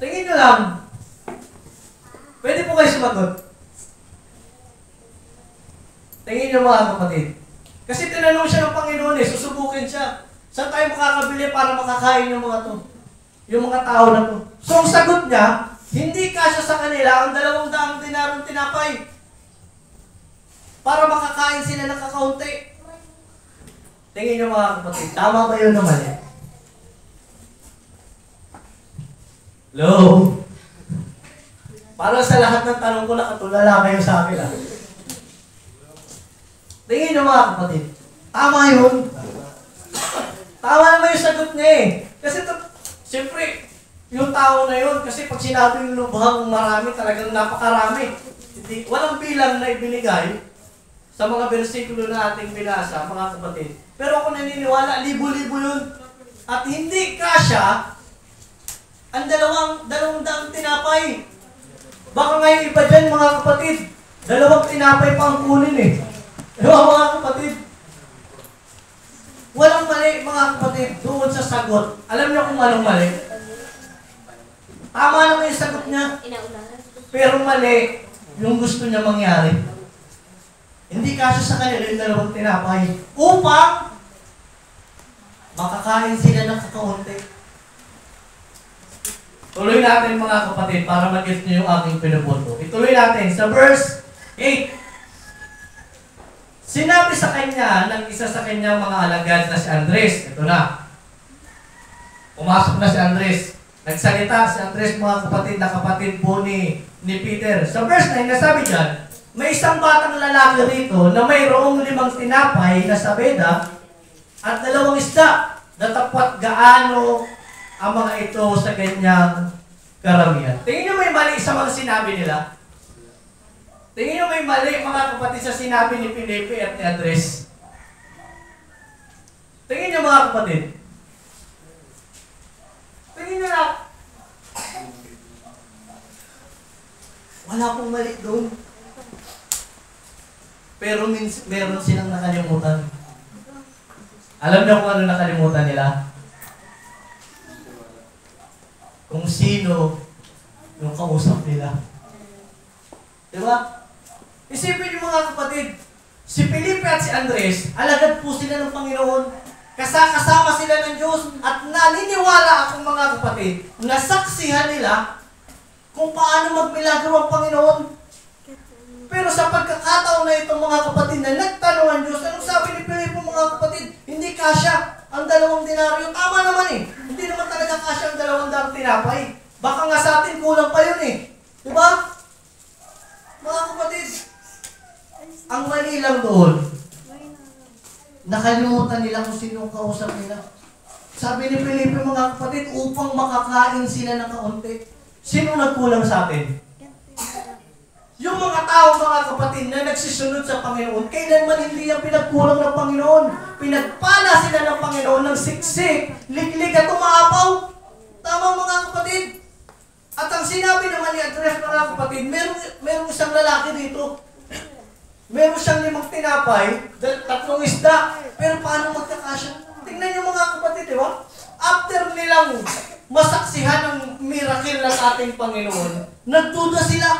Tingin nyo lang. Pwede po kayo sumagot. Tingin nyo mga kapatid. Kasi tinanong siya ng Panginoon eh, susubukin siya. Saan tayo makakabili para makakain yung mga to? Yung mga tao na to. So ang sagot niya, hindi kasya sa kanila ang 200 denarong tinapay para makakain sila ng kakaunti. Tingin nyo mga kapatid, tama ba yun na mali? Hello? Para sa lahat ng tanong ko, nakatulala kayo sa akin. Tingin nyo mga kapatid, tama yun. Tama naman yung sagot niya eh. Kasi siyempre, yung tao na yun, kasi pag sinabing lubhang marami, talagang napakarami. Walang bilang na ibinigay sa mga bersikulo na ating binasa, mga kapatid. Pero ako naniniwala, libo-libo yun. At hindi kasya ang 200 tinapay. Baka ngayon iba dyan mga kapatid, 2 tinapay pa ang kunin eh. Diba mga kapatid? Walang mali mga kapatid doon sa sagot. Alam niyo kung anong mali? Tama naman yung sagot niya. Pero mali yung gusto niya mangyari. Hindi kasya sa kanila yung 2 tinapay upang makakain sila ng kakaunti. Tuloy natin mga kapatid para mag-get niyo yung aking pinupunto. Ituloy natin sa verse 8. Sinabi sa kanya ng isa sa kanyang mga alagad na si Andres. Ito na. Pumasok na si Andres. Nagsalita si Andres mga kapatid na kapatid po ni Peter. Sa verse 9, nasabi dyan, may isang batang lalaki rito na mayroong 5 tinapay na sabeda at 2 isda. Datapwat gaano ang mga ito sa ganyang karamihan. Tingin nyo may mali sa mga sinabi nila? Tingin nyo may mali mga kapatid sa sinabi ni Felipe at ni Andres? Tingin nyo mga kapatid? Tingin nyo na. Wala pong mali doon. Pero meron silang nakalimutan. Alam niyo kung ano nakalimutan nila? Kung sino yung kausap nila. Diba? Isipin niyo mga kapatid, si Felipe at si Andres, alagad po sila ng Panginoon. Kasama sila ng Diyos at naniniwala akong mga kapatid, nasaksihan nila kung paano magmilagro ang Panginoon. Pero sa pagkakataon na itong mga kapatid na nagtanong ang Diyos, anong sabi ni Felipe mga kapatid? Hindi kasya ang 2 denaryo. Tama naman eh. Hindi naman talaga kasya ang 200 tinapay. Baka nga sa atin kulang pa yun eh. Diba? Mga kapatid, ang mali lang doon, nakalimutan nila kung sino ang kausap nila. Sabi ni Felipe mga kapatid, upang makakain sila ng kaunti. Sino nagkulang sa atin? Yung mga tao, mga kapatid, na nagsisunod sa Panginoon, kailanman hindi yung pinagkulang ng Panginoon. Pinagpala sila ng Panginoon ng siksik, liklik at umaapaw. Tama mga kapatid. At ang sinabi naman ni Andres, mga kapatid, merong isang lalaki dito. Meron siyang 5 tinapay, 3 isda, pero paano magkakasya? Tingnan niyo mga kapatid, di ba? After nilang masaksihan ng miracle ng ating Panginoon, nagduda sila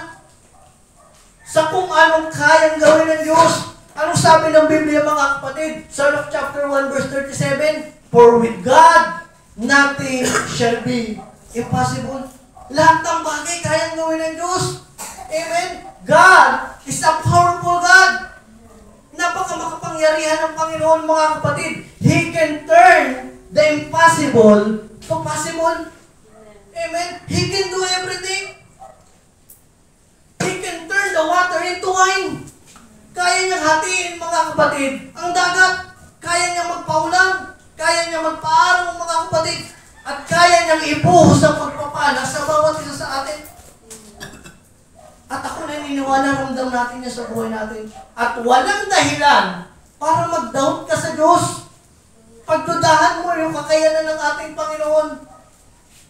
sa kung anong kayang gawin ng Diyos. Anong sabi ng Biblia mga kapatid? Sa Luke chapter 1 verse 37, for with God, nothing shall be impossible. Lahat ng bagay kayang gawin ng Diyos. Amen? God is a powerful God. Napaka-makapangyarihan ng Panginoon mga kapatid. He can turn the impossible to possible. Amen? He can do everything. He can turn the water into wine. Kaya niyang hatiin mga kapatid ang dagat. Kaya niyang magpaulan. Kaya niyang magpaaraw mga kapatid. At kaya niyang ibuhos ang pagpapala sa bawat isa sa atin. At ako naniniwala, ramdam natin niya sa buhay natin. At walang dahilan para mag-doubt ka sa Diyos. Pagdudahan mo yung kakayanan ng ating Panginoon.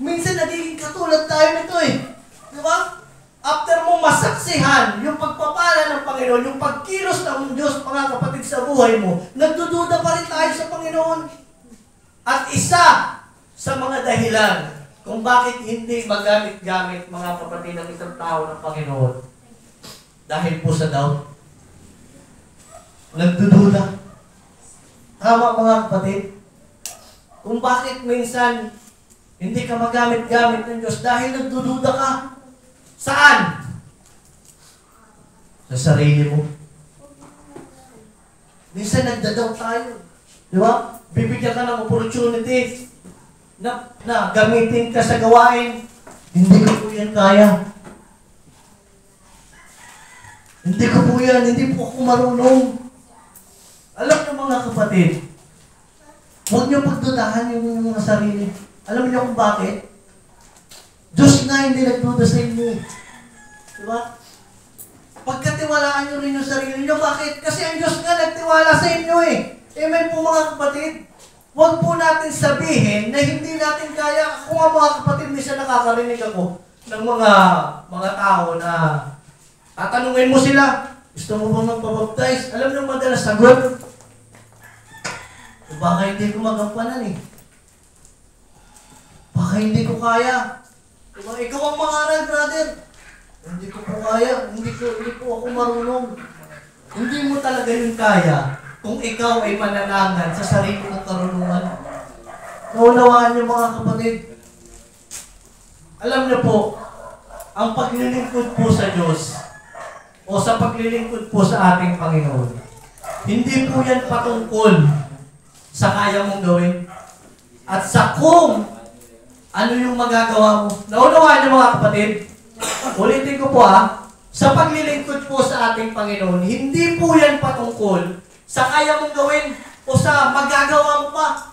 Minsan nagiging katulad tayo nito eh. Di ba? After mo masaksihan yung pagpapala ng Panginoon, yung pagkilos ng Diyos, mga kapatid, sa buhay mo, nagdududa pa rin tayo sa Panginoon. At isa sa mga dahilan kung bakit hindi magamit-gamit, mga kapatid, ng isang tao ng Panginoon, dahil po sa doubt, nagdududa. Tama mga kapatid? Kung bakit minsan hindi ka magamit-gamit ng Diyos dahil nagdududa ka. Saan? Sa sarili mo. Minsan nagdadaw tayo. Di ba? Bibigyan ka ng opportunity na gamitin ka sa gawain. Hindi ko po yan kaya. Hindi ko po yan. Hindi po ako marunong. Alam niyo mga kapatid, huwag niyo pagdudahan yung mga sarili. Alam niyo kung bakit? Diyos na hindi nagduda sa inyo. Diba? Pagkatiwalaan niyo rin yung sarili niyo. Bakit? Kasi ang Diyos nga nagtiwala sa inyo eh. Amen po mga kapatid. Huwag po natin sabihin na hindi natin kaya. Kung nga mga kapatid, minsan nakakarinig ako ng mga tao na tatanungin mo sila, gusto mo ba magpabaptize? Alam niyo madalas sagot, baka hindi ko magampanan eh. Baka hindi ko kaya. Diba? Ikaw ang mangaral, brother. Hindi ko po kaya. Hindi po ako marunong. Hindi mo talaga yun kaya kung ikaw ay mananangan sa sarili mong karunungan. Naunawaan niyo mga kapatid. Alam niyo po, ang paglilingkod po sa Diyos o sa paglilingkod po sa ating Panginoon, hindi po yan patungkol sa kaya mong gawin at sa kung ano yung magagawa mo. Naunawaan niyo mga kapatid? Ulitin ko po sa paglilingkod po sa ating Panginoon, hindi po yan patungkol sa kaya mong gawin o sa magagawa mo pa.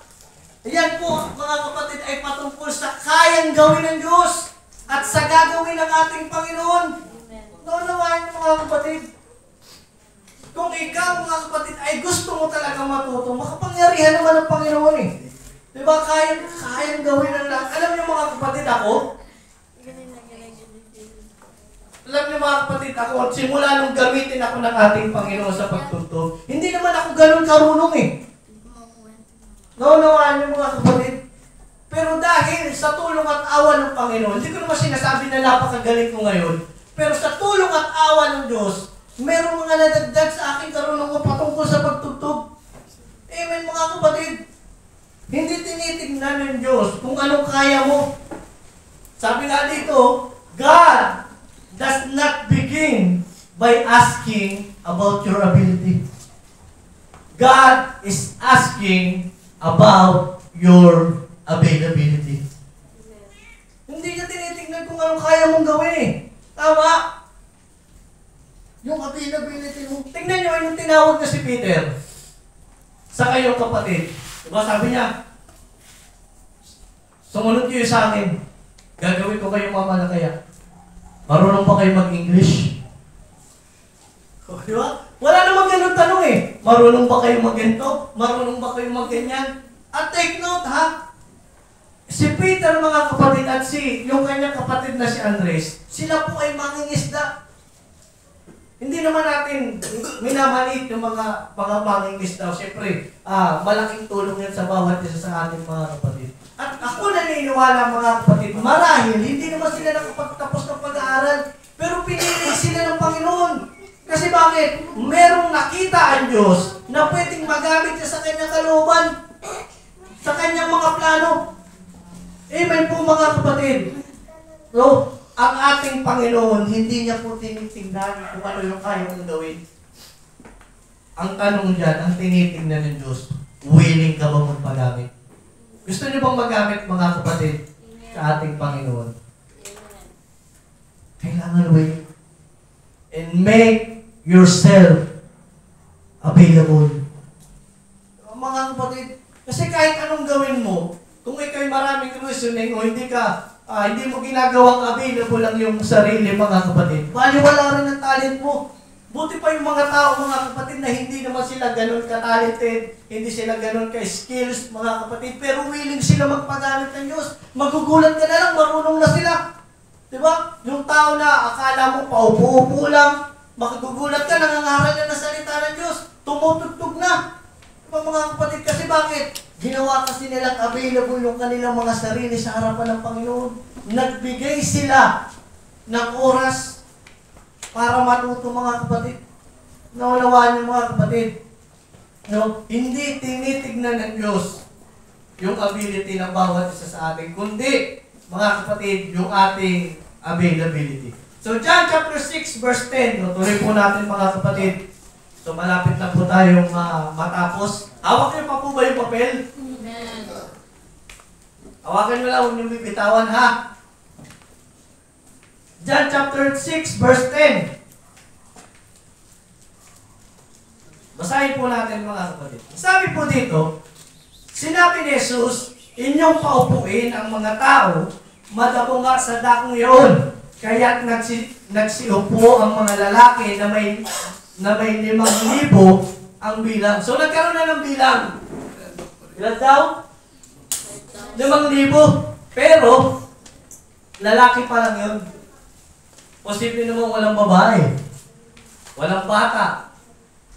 Yan po mga kapatid ay patungkol sa kayang gawin ng Diyos at sa gagawin ng ating Panginoon. Naunawaan niyo mga kapatid? Kung ikaw mga kapatid ay gusto mo talaga matuto, makapangyarihan naman ng Panginoon eh. Diba? Kayang gawin ng lahat. Alam niyo mga kapatid ako, simula nung gamitin ako ng ating Panginoon sa pagtutog, hindi naman ako ganun karunong eh. Naunawaan niyo mga kapatid? Pero dahil sa tulong at awa ng Panginoon, hindi ko naman sinasabi na napakagaling ko ngayon, pero sa tulong at awa ng Diyos, merong mga nadagdag sa aking karunungan patungkol sa pagtutog. Amen mga kapatid? Hindi tinitignan ng Diyos kung anong kaya mo. Sabi nga dito, God does not begin by asking about your ability. God is asking about your availability. Hindi niya tinitignan kung anong kaya mong gawin eh. Tama? Yung availability mo. Tingnan niyo yung tinawag na si Peter sa kayong kapatid. Diba sabi niya, sumunod kayo sa akin. Gagawin ko kayong mamalakaya. Marunong ba kayo mag-English? Diba? Wala namang ganun tanong eh. Marunong ba kayo mag-ganto? Marunong ba kayo mag-ganyan? At take note ha, Si Peter, mga kapatid, at yung kanyang kapatid na si Andres, sila po ay mangingisda. Hindi naman natin minamaliit yung mga mangingisda. Siyempre, malaking tulong yan sa bawat isa sa ating mga kapatid. At ako naniniwala, mga kapatid, marahil hindi naman sila nakapagtapos ng pag-aaral, pero pinili sila ng Panginoon. Kasi bakit? Merong nakita ang Diyos na pwedeng magamit niya sa kanyang kalooban, sa kanyang mga plano. Amen po, mga kapatid. So, ang ating Panginoon, hindi niya po tinitingnan kung ano yung kaya mong gawin. Ang tanong dyan, ang tinitingnan ng Diyos, willing ka ba magpagamit? Gusto niyo bang magamit, mga kapatid, sa ating Panginoon? Kailangan willing. And make yourself available. Mga kapatid, kasi kahit anong gawin mo, kung ikaw'y maraming reasoning o hindi mo ginagawang available lang yung sarili, mga kapatid, baliwala rin ang talent mo. Buti pa yung mga tao, mga kapatid, na hindi naman sila ganun ka-talented, hindi sila ganun ka-skills, mga kapatid, pero willing sila magpagamit ng Diyos. Magugulat ka na lang, marunong na sila. Diba? Yung tao na akala mo paupo-upo lang, magugulat ka, nangangaral na ng salita ng Diyos, tumutugtog na. Diba, mga kapatid, kasi bakit? Ginawa kasi nilang available yung kanilang mga sarili sa harapan ng Panginoon. Nagbigay sila ng oras para matuto, mga kapatid. Naunawaan niyo, mga kapatid. No? Hindi tinitignan ng Diyos yung ability ng bawat isa sa atin, kundi, mga kapatid, yung ating availability. So, John chapter 6, verse 10. No? Tuloy po natin, mga kapatid. So, malapit na po tayong matapos. Hawak niyo pa po ba yung papel? Amen. Hawakan niyo lang, huwag niyo bibitawan, ha? John chapter 6, verse 10. Basahin po natin, mga kapatid. Sabi po dito, sinabi ni Jesus, inyong paupuin ang mga tao, madamo nga sa dakong iyon. Kaya't nagsiupo ang mga lalaki na may 5,000 ang bilang. So, nagkaroon na ng bilang. Ilan daw? 5,000. Pero, lalaki pa lang yun. Posible naman walang babae. Walang bata.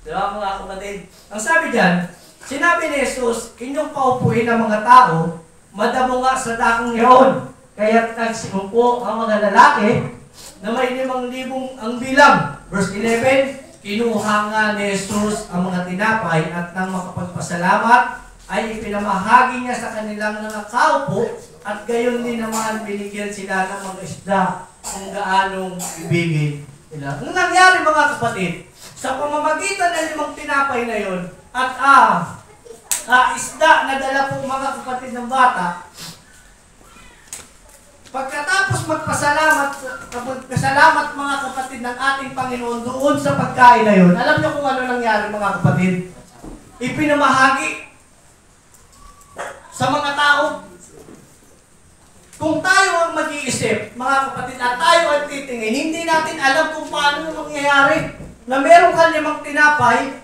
Diba, mga kapatid? Ang sabi dyan, sinabi ni Jesus, inyong paupuin ang mga tao, madamo nga sa dakong iyon. Kaya't nagsiupo ang mga lalaki na may 5,000 ang bilang. Verse 11, kinuha nga ni Jesus ang mga tinapay at nang makapagpasalamat ay ipinamahagi niya sa kanilang nakakaupo at gayon din naman binigyan sila ng mga isda kung gaanong ibigin nila. Ang nangyari, mga kapatid, sa pamamagitan ng 5 tinapay na yon at isda na dala po, mga kapatid, ng bata, pagkatapos magpasalamat, mga kapatid, ng ating Panginoon doon sa pagkain na yun, alam niyo kung ano nangyari, mga kapatid? Ipinamahagi sa mga tao. Kung tayo ang mag-iisip, mga kapatid, at tayo ang titingin, hindi natin alam kung paano mangyayari na meron ka 5 tinapay,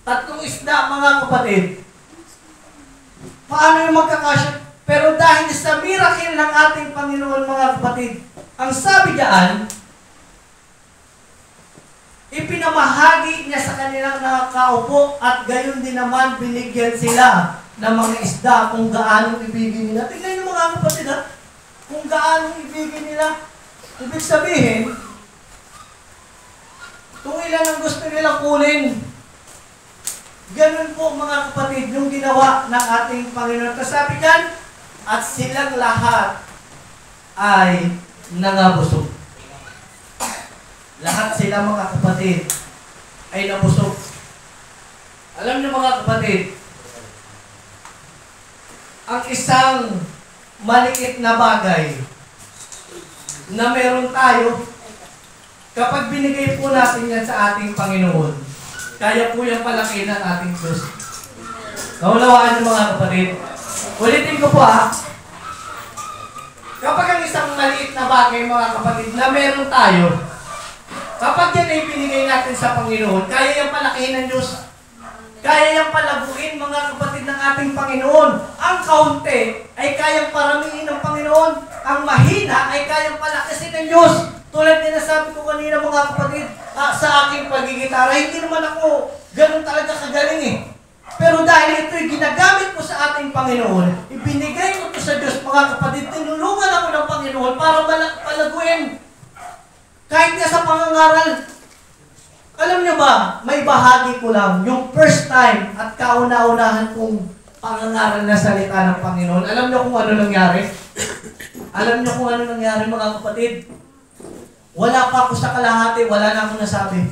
3 isda, mga kapatid. Paano yung magkakasya? Pero dahil sa miracle ng ating Panginoon, mga kapatid, ang sabi diyan, ipinamahagi niya sa kanilang nakakaupo at gayon din naman binigyan sila ng mga isda kung gaano ibigin nila. Tignan niyo, mga kapatid, ha? Kung gaano ibigin nila. Ibig sabihin, kung ilan ang gusto nilang kunin, ganun po, mga kapatid, yung ginawa ng ating Panginoon. Kasabi diyan, at silang lahat ay nangabusog. Lahat sila, mga kapatid, ay nabusog. Alam niyo, mga kapatid, ang isang maliit na bagay na meron tayo, kapag binigay po natin yan sa ating Panginoon, kaya po yung palaki ng ating Diyos. Naunawaan niyo, mga kapatid. Ulitin ko po, ha. Kapag ang isang maliit na bagay, mga kapatid, na meron tayo, kapag yan ay binigay natin sa Panginoon, kaya yung palakihin ng Diyos. Kaya yung palabuin, mga kapatid, ng ating Panginoon. Ang kaunti ay kayang paramihin ng Panginoon. Ang mahina ay kayang palakasin ng Diyos. Tulad din na sabi ko kanina mga kapatid, sa aking pagigitara, hindi naman ako ganun talaga kagaling eh. Pero dahil ito'y ginagamit ko sa ating Panginoon, ibinigay ko ito sa Diyos mga kapatid, tinulungan ako ng Panginoon para palaguin. Kahit nga sa pangangaral, alam niyo ba, may bahagi ko lang, yung first time at kauna-unahan kong pangangaral na salita ng Panginoon. Alam niyo kung ano nangyari? Alam niyo kung ano nangyari mga kapatid? Wala pa ako sa kalahati, wala na akong nasabi.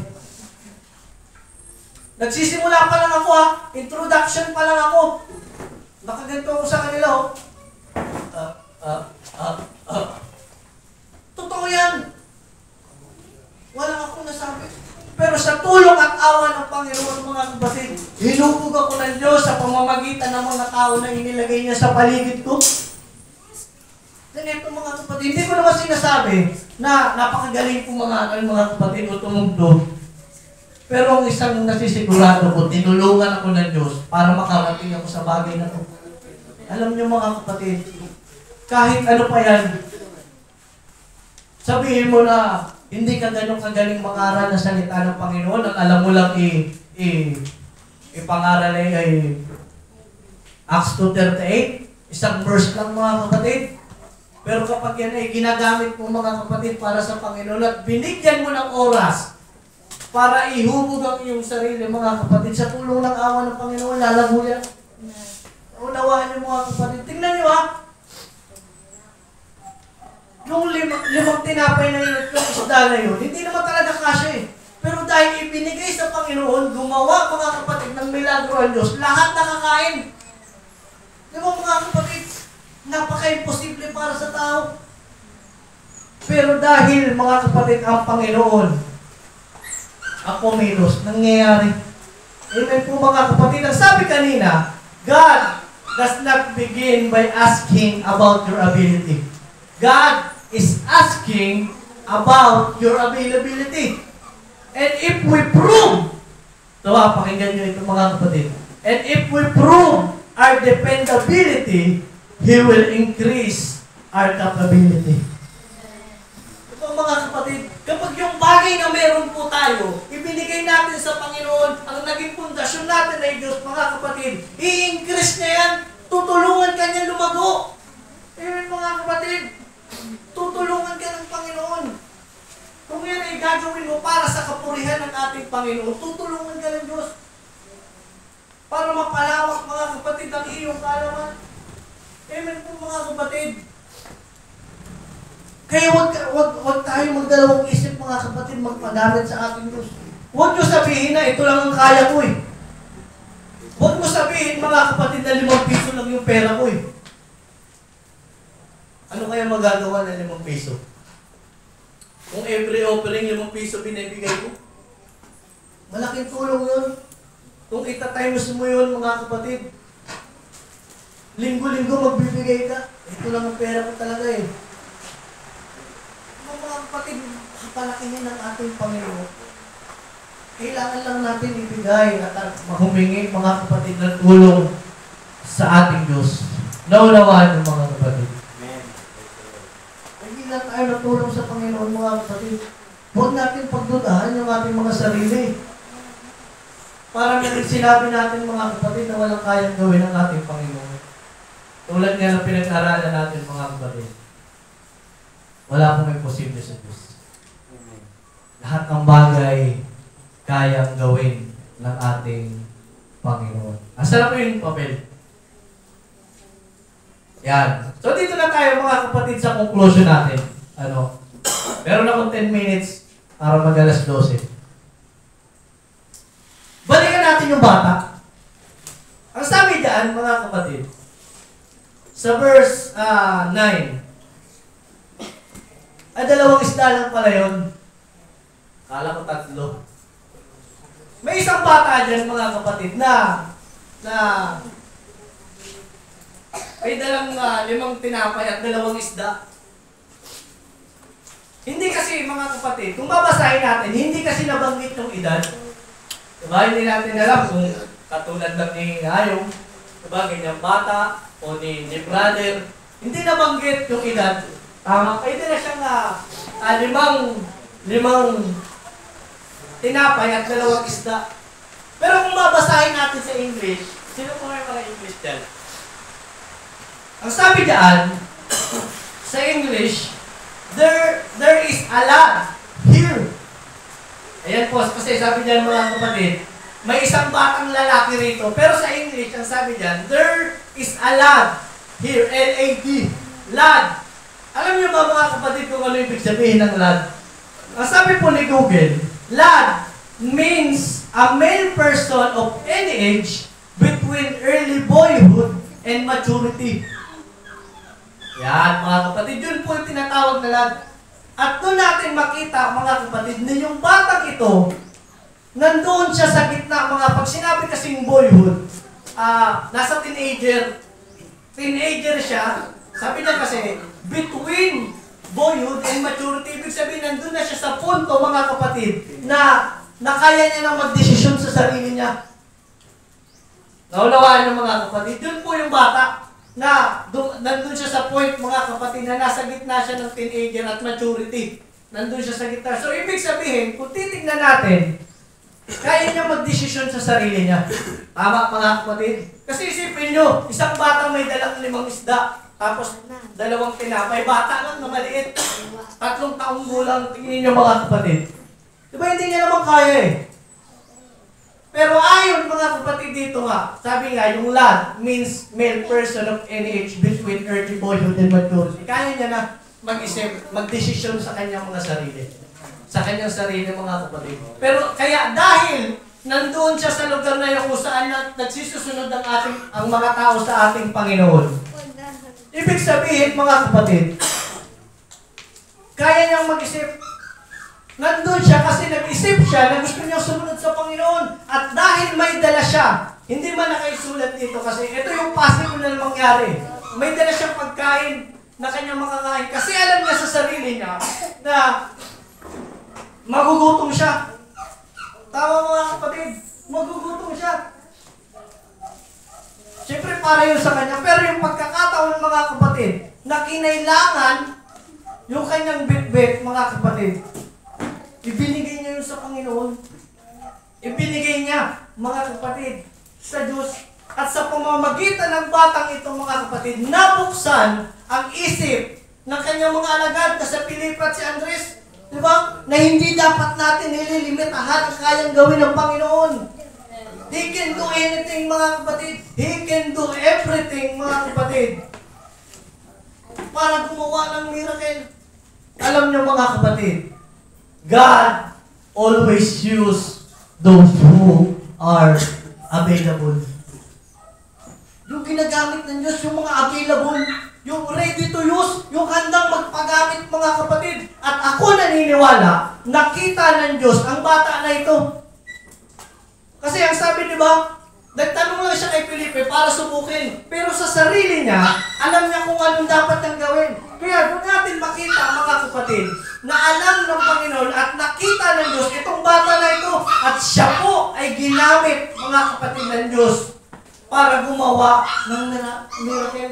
Nagsisimula pa lang ako introduction pa lang ako. Nakaganto ako sa kanila Totoo yan. Wala akong nasabi. Pero sa tulong at awa ng Panginoon mga kapatid, hinubog ako ng Diyos sa pamamagitan ng mga tao na inilagay niya sa paligid ko. Ganito mga kapatid, hindi ko naman sinasabi na napakagaling kong mga kapatid o tumugtog. Pero ang isang nasisigurado ko, tinulungan ako ng Diyos para makarating ako sa bagay na ito. Alam niyo mga kapatid, kahit ano pa yan, sabihin mo na hindi ka ganun kagaling mangaral na salita ng Panginoon at alam mo lang ipangaral ay Acts 2:38, isang verse lang mga kapatid. Pero kapag yan ay ginagamit mo mga kapatid para sa Panginoon at binigyan mo ng oras para ihubog ang iyong sarili mga kapatid sa tulong ng awa ng Panginoon, lalago yan. Unawaan niyo mga kapatid. Tingnan niyo yung limang tinapay na yun, yung isda na yun, hindi naman talaga kasya eh. Pero dahil ibinigay sa Panginoon, gumawa mga kapatid ng milagro ang Diyos, lahat nakakain. Di ba mga kapatid? Napaka-imposible para sa tao. Pero dahil mga kapatid ang Panginoon, ang kumilos, nangyayari. Amen po mga kapatid. Ang sabi kanina, God does not begin by asking about your ability. God is asking about your availability. And if we prove, pakinggan nyo ito mga kapatid, and if we prove our dependability, He will increase our capability. Ito mga kapatid, kapag yung bagay na meron po tayo, ibinigay natin sa Panginoon, ang naging pundasyon natin ay Diyos, mga kapatid, i-increase niya yan, tutulungan ka niya lumago. Amen mga kapatid, tutulungan ka ng Panginoon. Kung yan ay gagawin mo para sa kapurihan ng ating Panginoon, tutulungan ka ng Diyos para mapalawak mga kapatid ang iyong kaalaman. Amen po mga kapatid. Kaya wag tayo magdalawang isip mga kapatid magpadamit sa ating Diyos. Huwag nyo sabihin na ito lang ang kaya ko eh. Huwag mo sabihin mga kapatid na 5 piso lang yung pera ko eh. Ano kaya magagawa ng 5 piso? Kung every offering 5 piso binibigay ko, malaking tulong yun. Kung itatimes mo yun mga kapatid, linggo-linggo magbibigay ka. Ito lang ang pera ko talaga eh. Mga kapatid, kapalakihin ng ating Panginoon. Kailangan lang natin ibigay at mahumingi mga kapatid ng tulong sa ating Diyos. Naunawaan ng mga kapatid. Hindi lang tayo natulong sa Panginoon mga kapatid. Huwag natin pagdudahan yung ating mga sarili. Parang sinabi natin mga kapatid na walang kayang gawin ng ating Panginoon. Tulad nga ng pinag-aralan natin mga kapatid. Wala pong imposible sa Diyos. Lahat ng bagay kayang gawin ng ating Panginoon. Asa na po yung papel? Yan. So dito na tayo mga kapatid sa conclusion natin. Meron akong 10 minutes para mag-alas 12. Balikan natin yung bata. Ang sabi dyan mga kapatid, sa verse 9, ay 2 isda lang pala yun. Kala ko 3. May isang bata dyan mga kapatid na ay dalang 5 tinapay at 2 isda. Hindi kasi mga kapatid, kung babasahin natin, hindi kasi nabanggit yung edad. Diba? Hindi natin alam kung katulad lang ni Ayong, diba, ganyang bata, o ni brother, Hindi nabanggit yung edad. Pwede na siyang limang tinapay at 2 isda. Pero kung babasahin natin sa English, sino po may mga English dyan? Ang sabi dyan, sa English, there is a lot here. Ayan po, kasi sabi dyan mga kapatid, may isang batang lalaki rito. Pero sa English, ang sabi dyan, there is a lad here, L-A-D, lad. Alam niyo ba mga kapatid kung ano ibig sabihin ng lad? Ang sabi po ni Google, lad means a male person of any age between early boyhood and maturity. Yan mga kapatid, yun po yung tinatawag na lad. At doon natin makita mga kapatid na yung batang ito, nandoon siya sa gitna mga pag sinabi kasing boyhood, nasa teenager siya, sabi niya kasi, between boyhood and maturity, ibig sabihin nandun na siya sa punto mga kapatid, na kaya niya nang magdesisyon sa sarili niya. Naunawaan ng mga kapatid, yun po yung bata, na nandun siya sa point mga kapatid, na nasa gitna siya ng teenager at maturity. Nandun siya sa gitna. So ibig sabihin, kung titignan natin, kaya niya magdesisyon sa sarili niya. Tama mga kapatid? Kasi isipin nyo, isang batang may dalang 5 isda, tapos 2 tinapay, bata lang na maliit. 3 taong gulang, tingin nyo mga kapatid. Diba hindi niya naman kaya eh. Pero ayon mga kapatid dito nga, sabi nga, yung lad means male person of any age between early boyhood and maturity. Kaya niya na mag-isip, magdesisyon sa kanyang mga sarili. Sa kanyang sarili mga kapatid. Pero kaya dahil nandoon siya sa lugar na yung kung saan nagsisusunod ang mga tao sa ating Panginoon. Ibig sabihin mga kapatid, kaya niyang mag-isip. Nandun siya kasi nag-isip siya na gusto niyang sumunod sa Panginoon. At dahil may dala siya, hindi man nakaisulat dito kasi ito yung possible na mangyari. May dala siyang pagkain na kanyang makakain. Kasi alam niya sa sarili niya na magugutom siya. Tama mga kapatid, magugutom siya. Siyempre para yun sa kanya. Pero yung pagkakataon ng mga kapatid, na kinailangan yung kanyang bitbit, mga kapatid, ibinigay niya yun sa Panginoon. Ibinigay niya, mga kapatid, sa Diyos. At sa pamamagitan ng batang ito, mga kapatid, nabuksan ang isip ng kanyang mga alagad na sa Filipo at si Andres. Diba? Na hindi dapat natin nililimitahan ang kayang gawin ng Panginoon. He can do anything, mga kapatid. He can do everything, mga kapatid. Para gumawa ng miracle. Alam niyo, mga kapatid, God always use those who are available. Yung ginagamit ng Diyos, yung mga available, yung ready to use, yung handang magpagamit mga kapatid. At ako naniniwala, nakita ng Diyos ang bata na ito. Kasi ang sabi, di ba, nagtanong lang siya kay Felipe para subukin. Pero sa sarili niya, alam niya kung anong dapat niyang gawin. Kaya doon natin makita mga kapatid, na alam ng Panginoon at nakita ng Diyos itong bata na ito. At siya po ay ginamit mga kapatid ng Diyos para gumawa ng miracle.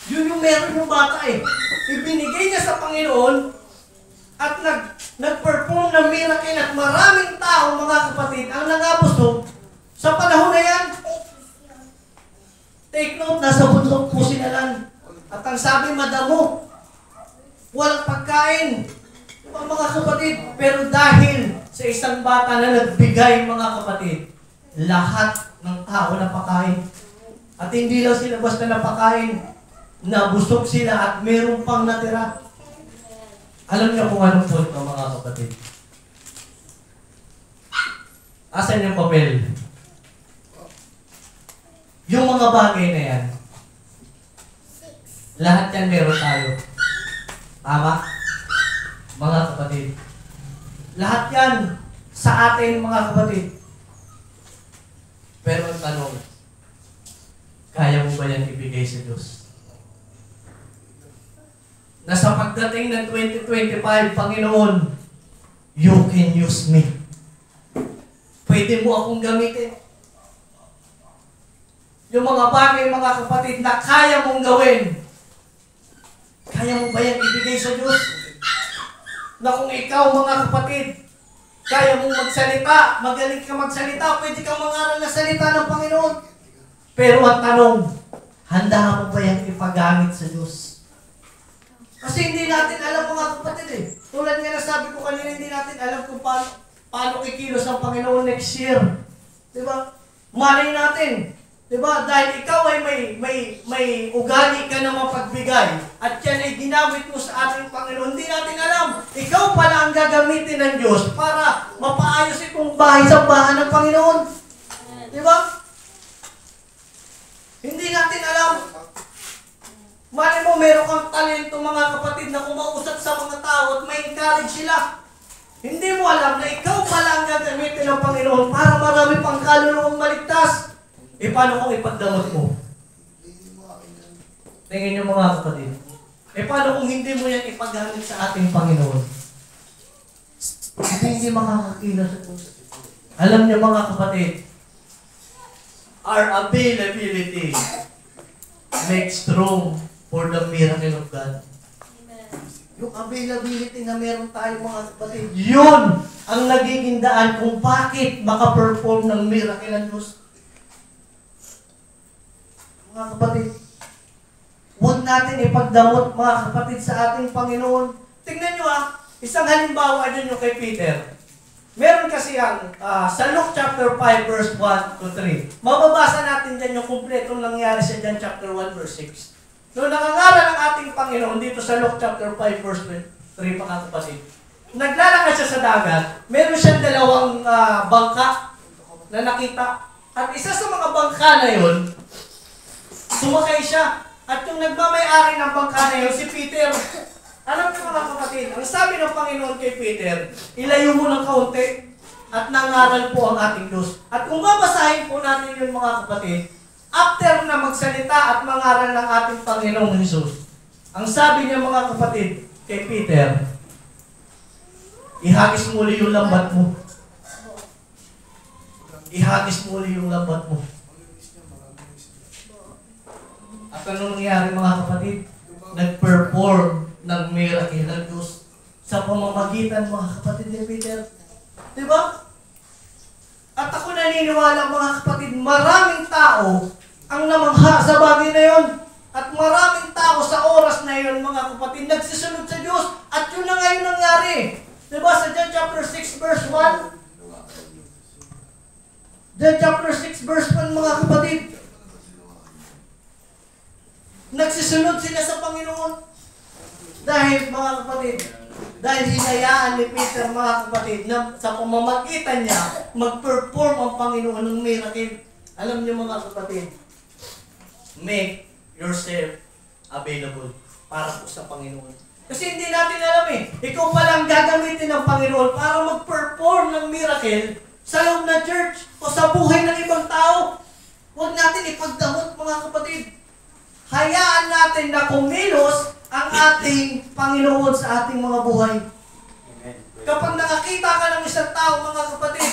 Yun yung meron yung bata eh. Ibinigay niya sa Panginoon at nag-perform ng miracle at maraming tao, mga kapatid, ang nangabusog sa panahon na yan. Take note, nasa bundok po sinalan. At ang sabi, madamo. Walang pagkain. Diba, mga kapatid? Pero dahil sa isang bata na nagbigay, mga kapatid, lahat ng tao napakain. At hindi lang sila basta napakain, nabusog sila at meron pang natira. Alam niyo kung anong punto, mga kapatid? Asan yung papel? Yung mga bagay na yan, lahat yan meron tayo. Tama? Mga kapatid. Lahat yan sa atin, mga kapatid. Pero ang tanong, kaya mo ba yan ibigay sa Diyos? Na sa pagdating ng 2025, Panginoon, you can use me. Pwede mo akong gamitin. yung mga bagay, mga kapatid, na kaya mong gawin. Kaya mo ba yan ibigay sa Diyos? Na kung ikaw, mga kapatid, kaya mong magsalita, magaling ka magsalita, pwede kang mangaral na salita ng Panginoon. Pero ang tanong, handa mo ba yan ipagamit sa Diyos? Kasi hindi natin alam, mga kapatid eh. Tulad nga na sabi ko kanina, hindi natin alam kung paano kikilos ang Panginoon next year. Diba? Malay natin. Diba? Dahil ikaw ay may ugali ka na mapagbigay at yan ay ginamit mo sa ating Panginoon. Hindi natin alam. Ikaw pala ang gagamitin ng Diyos para mapaayos itong bahay sa bahan ng Panginoon. Diba? Hindi natin alam. Malay mo, meron kang talento, mga kapatid, na kumausap sa mga tao at may encourage sila. Hindi mo alam na ikaw pala ang gagamitin ng Panginoon para marami pang kaluluwang maligtas. E paano kung ipagdamot mo? Tingin niyo, mga kapatid. E paano kung hindi mo yan ipagamit sa ating Panginoon? Hindi makakakilos sa Diyos. Alam niyo, mga kapatid, our availability makes room for the miracle of God. Yung availability na meron tayo, mga kapatid, yun ang nagiging daan kung bakit makaperform ng miracle ang Diyos. Mga kapatid, huwag natin ipagdamot, mga kapatid, sa ating Panginoon. Tingnan nyo isang halimbawa din yung kay Peter. Meron kasi sa Luke chapter 5 verse 1 to 3. Mababasa natin dyan yung kumpletong nangyari sa dyan chapter 1 verse 6. Noong nangangaral ang ating Panginoon dito sa Luke chapter 5 verse 3, mga kapatid, naglalakad siya sa dagat, meron siyang dalawang bangka na nakita. At isa sa mga bangka na yun, sumakay siya. At yung nagmamay-ari ng bangka na yun, si Peter. Alam niyo, mga kapatid, ang sabi ng Panginoon kay Peter, ilayo mo ng kaunti at nangaral po ang ating Diyos. At kung babasahin po natin yun, mga kapatid, after na magsalita at mangaral ng ating Panginoong Jesus, ang sabi niya, mga kapatid, kay Peter, ihagis muli yung lambat mo. Ihagis muli yung lambat mo. At ano nangyari, mga kapatid? Nag-perform ng miracle ng Diyos sa pamamagitan, mga kapatid ni Peter. Diba? At ako naniniwala, mga kapatid, maraming tao ang namangha sa bagay na yun. At maraming tao sa oras na yun, mga kapatid, nagsisunod sa Diyos. At yun na ngayon nangyari. Diba? Sa John chapter 6 verse 1. John chapter 6 verse 1, mga kapatid. Nagsisunod sila sa Panginoon. Dahil, mga kapatid, dahil hinayaan ni Peter, mga kapatid, na sa pamamagitan niya, mag-perform ang Panginoon ng miracle. Alam niyo, mga kapatid, make yourself available para po sa Panginoon. Kasi hindi natin alam ikaw palang gagamitin ng Panginoon para mag-perform ng miracle sa loob ng church o sa buhay ng ibang tao. Huwag natin ipagdamot, mga kapatid. Hayaan natin na kumilos ang ating Panginoon sa ating mga buhay. Kapag nakakita ka ng isang tao, mga kapatid,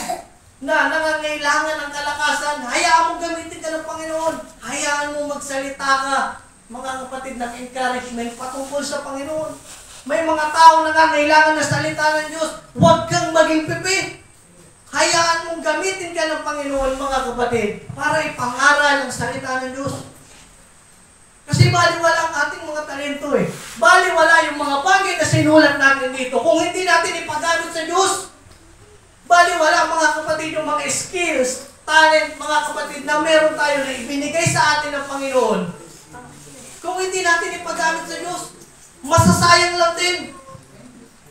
na nangangailangan ng kalakasan, hayaan mong gamitin ka ng Panginoon. Hayaan mong magsalita ka, mga kapatid, ng encouragement patungkol sa Panginoon. May mga tao nangangailangan na salita ng Diyos, huwag kang maging pipi. Hayaan mong gamitin ka ng Panginoon, mga kapatid, para ipangaral ang salita ng Diyos. Kasi baliwala ang ating mga talento Baliwala yung mga bagay na sinulat natin dito. Kung hindi natin ipagamit sa Diyos, baliwala, mga kapatid, yung mga skills, talent, mga kapatid, na meron tayo na ibinigay sa atin ng Panginoon. Kung hindi natin ipagamit sa Diyos, masasayang lang din.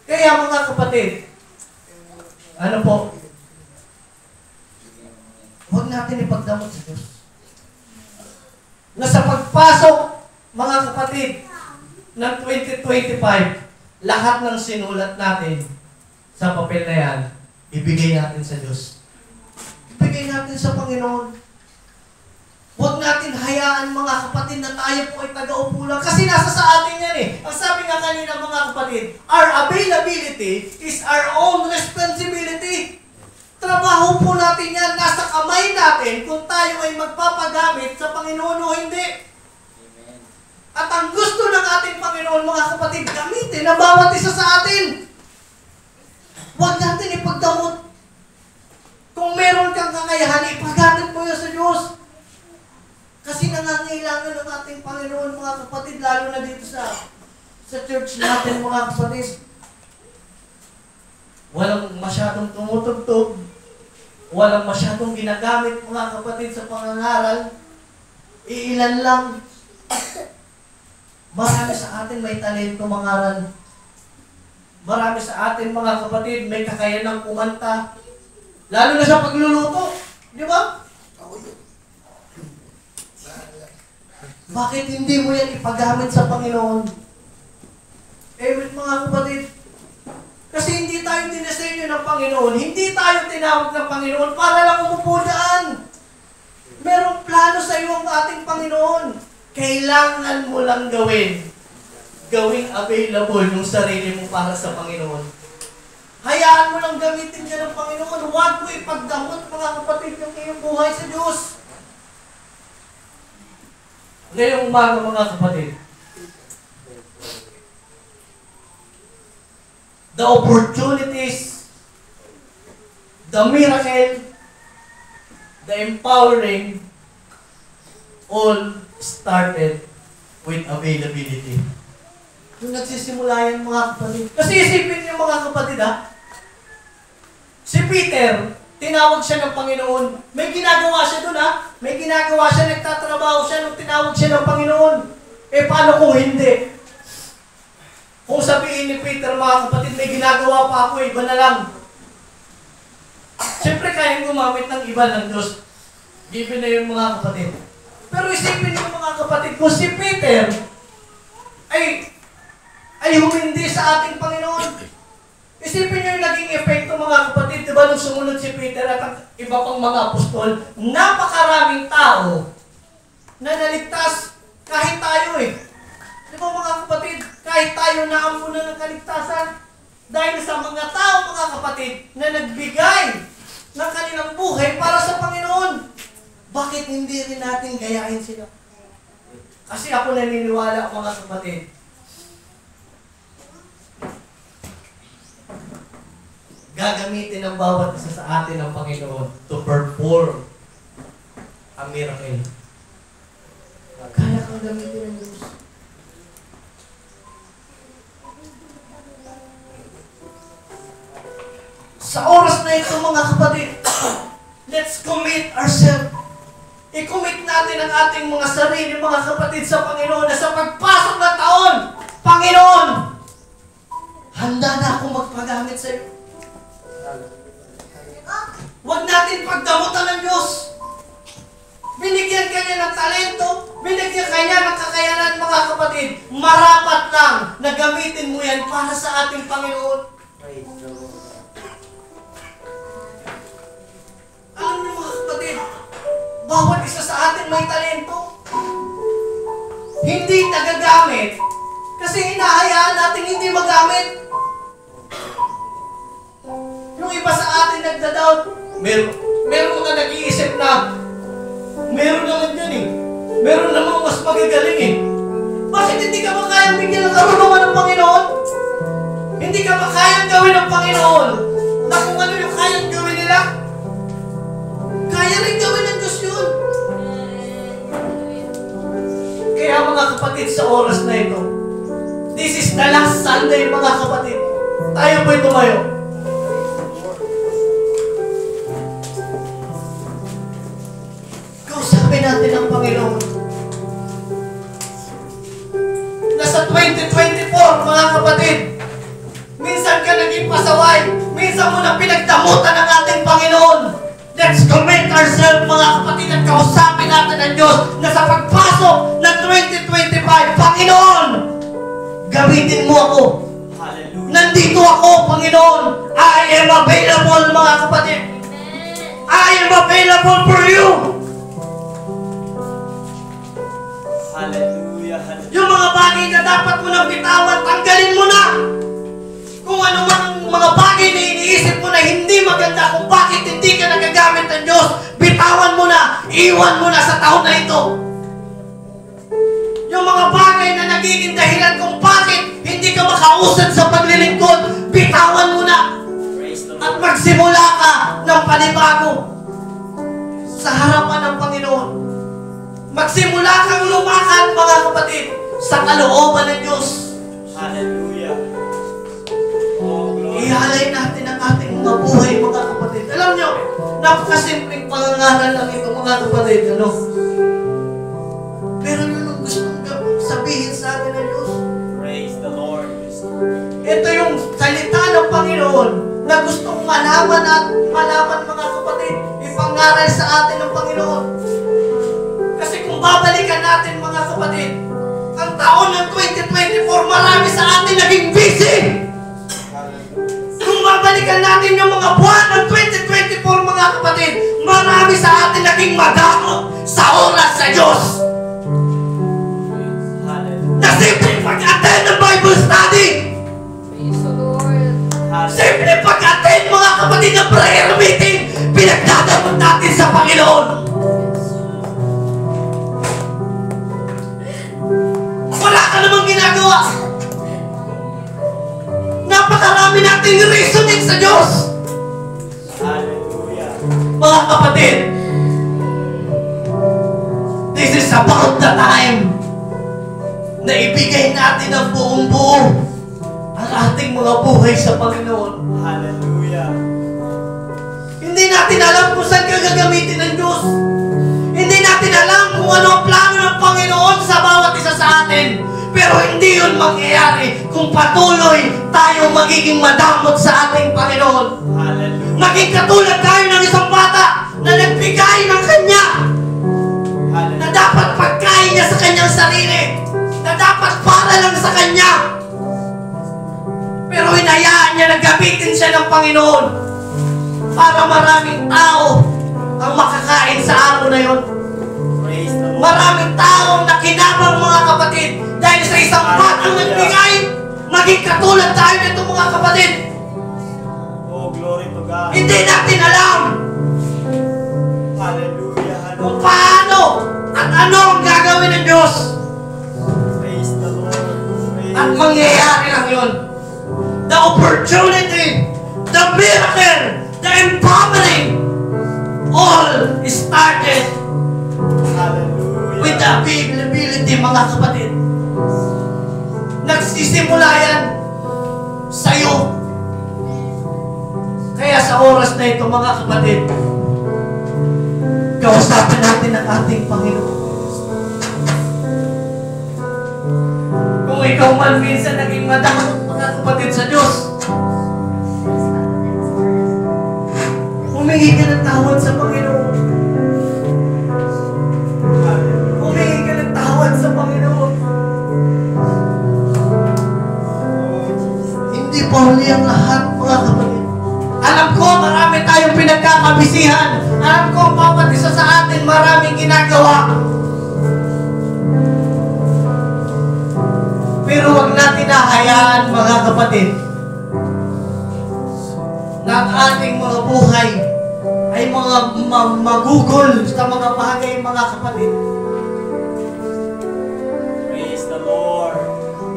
Kaya, mga kapatid, ano po? Huwag natin ipagdamot sa Diyos. Na sa pagpasok, mga kapatid, ng 2025, lahat ng sinulat natin sa papel na yan, ibigay natin sa Diyos. Ibigay natin sa Panginoon. Huwag natin hayaan, mga kapatid, na tayo po ay taga-upo lang. Kasi nasa sa atin yan Ang sabi nga kanina, mga kapatid, our availability is our own responsibility. Trabaho po natin yan. Nasa kamay natin kung tayo ay magpapagamit sa Panginoon o hindi. Amen. At ang gusto ng ating Panginoon, mga kapatid, gamitin ang bawat isa sa atin. Huwag natin ipagdamot. Kung meron kang kakayahan, ipagamit mo yan sa Diyos. Kasi nangangailangan ng ating Panginoon, mga kapatid, lalo na dito sa church natin, mga kapatid. Walang masyadong tumutugtog. Walang masyadong ginagamit, mga kapatid, sa pangangaral. Iilan lang. Marami sa atin may talento mangaral. Marami sa atin, mga kapatid, may kakayanang kumanta. Lalo na sa pagluluto. Di ba? Ako yun. Bakit hindi mo yan ipagamit sa Panginoon? Mga kapatid, kasi hindi tayo dinasenyo ng Panginoon, hindi tayo tinawag ng Panginoon para lang umupo dyan. Merong plano sa iyo ang ating Panginoon. Kailangan mo lang gawing available yung sarili mo para sa Panginoon. Hayaan mo lang gamitin ka ng Panginoon. Huwag mo ipagdamot, mga kapatid, yung iyong buhay sa Diyos. Ngayong umaga, mga kapatid, the opportunities, the miracle, the empowering, all started with availability. Yung nagsisimula yan, mga kapatid. Kasi isipin niyo, mga kapatid, ha? Si Peter, tinawag siya ng Panginoon. May ginagawa siya dun, ha? May ginagawa siya, nagtatrabaho siya nung tinawag siya ng Panginoon. Eh, paano kung hindi? Kung sabihin ni Peter, mga kapatid, may ginagawa pa ako, iba na lang. Siyempre, kayang gumamit ng iba ng Diyos. Given na yung mga kapatid. Pero isipin niyo, mga kapatid, kung si Peter ay humindi sa ating Panginoon. Isipin niyo yung naging epekto, mga kapatid, diba, nung sumunod si Peter at ang iba pang mga apostol, napakaraming tao na naligtas kahit tayo Diba, mga kapatid, kahit tayo naamuna ng kaligtasan, dahil sa mga tao, mga kapatid, na nagbigay ng kanilang buhay para sa Panginoon. Bakit hindi rin natin gayahin sila? Kasi ako naniniwala, mga kapatid, gagamitin ng bawat isa sa atin ng Panginoon to perform a miracle. Kaya kang gamitin ng Diyos. Sa oras na ito, mga kapatid, let's commit ourselves. I-commit natin ang ating mga sarili, mga kapatid, sa Panginoon na sa pagpasok ng taon, Panginoon, handa na akong magpagamit sa iyo. Huwag natin pagdamutan ng Diyos. Binigyan ka niya ng talento, binigyan ka niya ng kakayanan, mga kapatid. Marapat lang na gamitin mo yan para sa ating Panginoon. Alam niyo, mga kapatid, bawat isa sa atin may talento. Hindi nagagamit kasi hinahayaan natin hindi magamit. Yung iba sa atin nagda-doubt, meron mga nag-iisip na meron naman yan meron namang mas magagaling Bakit hindi ka ba kayang bigyan ng karunungan ng Panginoon? Hindi ka ba kayang gawin ng Panginoon na kung ano yung kayang gawin nila? Kaya rin gawin ng Diyos yun. Kaya, mga kapatid, sa oras na ito, this is the last Sunday, mga kapatid. Tayo po'y tumayo. Kausapin natin ang Panginoon. Nasa 2024, mga kapatid, minsan ka naging pasaway, minsan mo na pinagdamutan ng ating Panginoon. Let's commit ourselves, mga kapatid, at kausapin natin ang Diyos na sa pagpasok ng 2025, Panginoon, gamitin mo ako. Hallelujah. Nandito ako, Panginoon. I am available, mga kapatid. I am available for you. Hallelujah. Hallelujah. Yung mga bagay na dapat mo nang bitawan, tanggalin mo na. Kung ano man ang mga bagay na iniisip mo na hindi maganda, kung bakit hindi ka nagagamit ng Diyos, bitawan mo na, iwan mo na sa taon na ito. Yung mga bagay na nagiging dahilan kung bakit hindi ka makausad sa paglilingkod, bitawan mo na. Praise the At Lord. magsimula ka ng panibago sa harapan ng Panginoon. Magsimula kang lumakad, mga kapatid, sa kalooban ng Diyos. Hallelujah. Oh, glory. Ihalay natin ang ating mga buhay, mga kapatid. Alam nyo, napakasimpleng pangangaral lang ito, mga kapatid. Ano? Pero yun ang gusto kong sabihin sa atin ng Diyos. Praise the Lord. Ito yung salita ng Panginoon na gustong malaman at malaman, mga kapatid, ipangaral sa atin ng Panginoon. Kasi kung babalikan natin, mga kapatid, ang taon ng 2024, marami sa atin naging busy. Kung babalikan natin yung mga buwan ng 2024, mga kapatid, marami sa atin naging madamo sa oras sa Diyos. Hallelujah. Na simpleng pag-attend ng Bible study. Praise the Lord. Simple pag-attend, mga kapatid, ng prayer meeting, pinagdadamot natin sa Panginoon. Wala ka namang ginagawa. Napakarami nating reasoning sa Diyos. Hallelujah. Mga kapatid, this is about the time na ibigay natin ang buong buo ang ating mga buhay sa Panginoon. Hallelujah. Hindi natin alam kung saan ka gagamitin ng Diyos. Hindi natin alam kung ano ang plano ng Panginoon sa bawat isa sa atin. Pero hindi yun mangyayari kung patuloy tayo magiging madamot sa ating Panginoon. Hallelujah. Maging katulad tayo ng isang bata na nagbigay ng kanya, na Hallelujah. dapat pagkain niya sa kanyang sarili, na dapat para lang sa kanya. Pero hinayaan niya na gamitin siya ng Panginoon para maraming tao ang makakain sa araw na yun. Praise the Lord. Maraming taong nakinabang, mga kapatid, dahil sa isang batang nagbigay. Maging katulad tayo nito, mga kapatid. Oh, glory to God. Hindi natin alam Hallelujah. kung Hallelujah. paano at ano ang gagawin ng Diyos. Praise the Lord. Praise At mangyayari lang yun. The opportunity, the miracle, the empowering, all started Hallelujah. with the availability, mga kapatid. Nagsisimula yan sa'yo. Kaya sa oras na ito, mga kapatid, kausapin natin ang ating Panginoon. Kung ikaw man minsan naging madamot, mga kapatid, sa Diyos, humingi ka ng tawad sa Panginoon. Humingi ka ng tawad sa Panginoon. Hindi pa huli ang lahat, mga kapatid. Alam ko, marami tayong pinagkakabisihan. Alam ko, bawat isa sa atin, maraming ginagawa. Pero wag natin hahayaan, mga kapatid, na ang ating mga buhay ay mga magugol sa mga bagay, mga kapatid, Praise the Lord.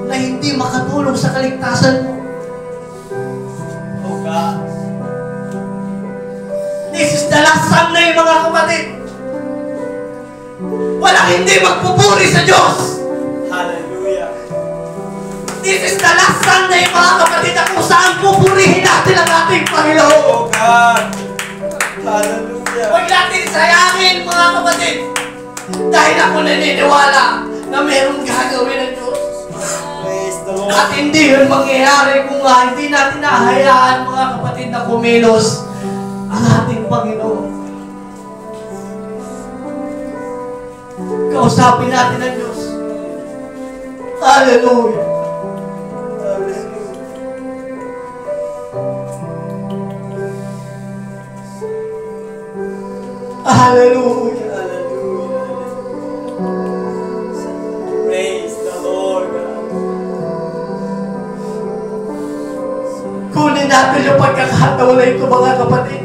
na hindi makatulong sa kaligtasan mo. Oh God. This is the last Sunday, mga kapatid. Walang hindi magpupuri sa Diyos. Hallelujah. This is the last Sunday, mga kapatid, na kung saan pupurihin natin ang ating Panginoon. Oh God. Hallelujah. Huwag natin sayangin, mga kapatid. Dahil ako naniniwala na mayroong gagawin ng Diyos. Praise the Lord. At hindi yun mangyayari kung hindi natin nahayaan, mga kapatid, na kumilos ang ating Panginoon. Kausapin natin ang Diyos. Hallelujah. Hallelujah. Hallelujah. Praise the Lord God. Kunin natin pagkakataon na ito, mga kapatid,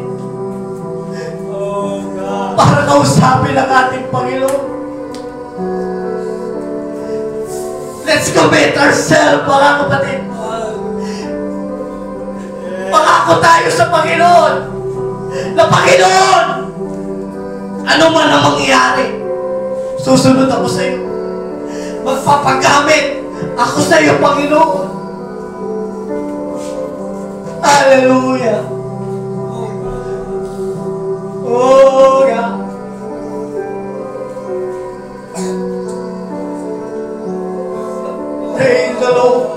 Oh God. para kausapin ang ating Panginoon. Let's commit ourselves, mga kapatid. Pangako tayo sa Panginoon na Panginoon, ano man ang mangyayari, susunod ako sa iyo. Magpapagamit ako sa iyo, Panginoon. Hallelujah. Oh God. Praise the Lord.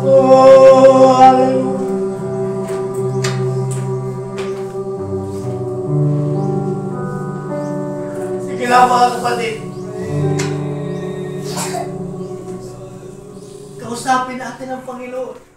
Oh, hallelujah. Sige lang, mga kapatid. Kausapin natin ang Panginoon.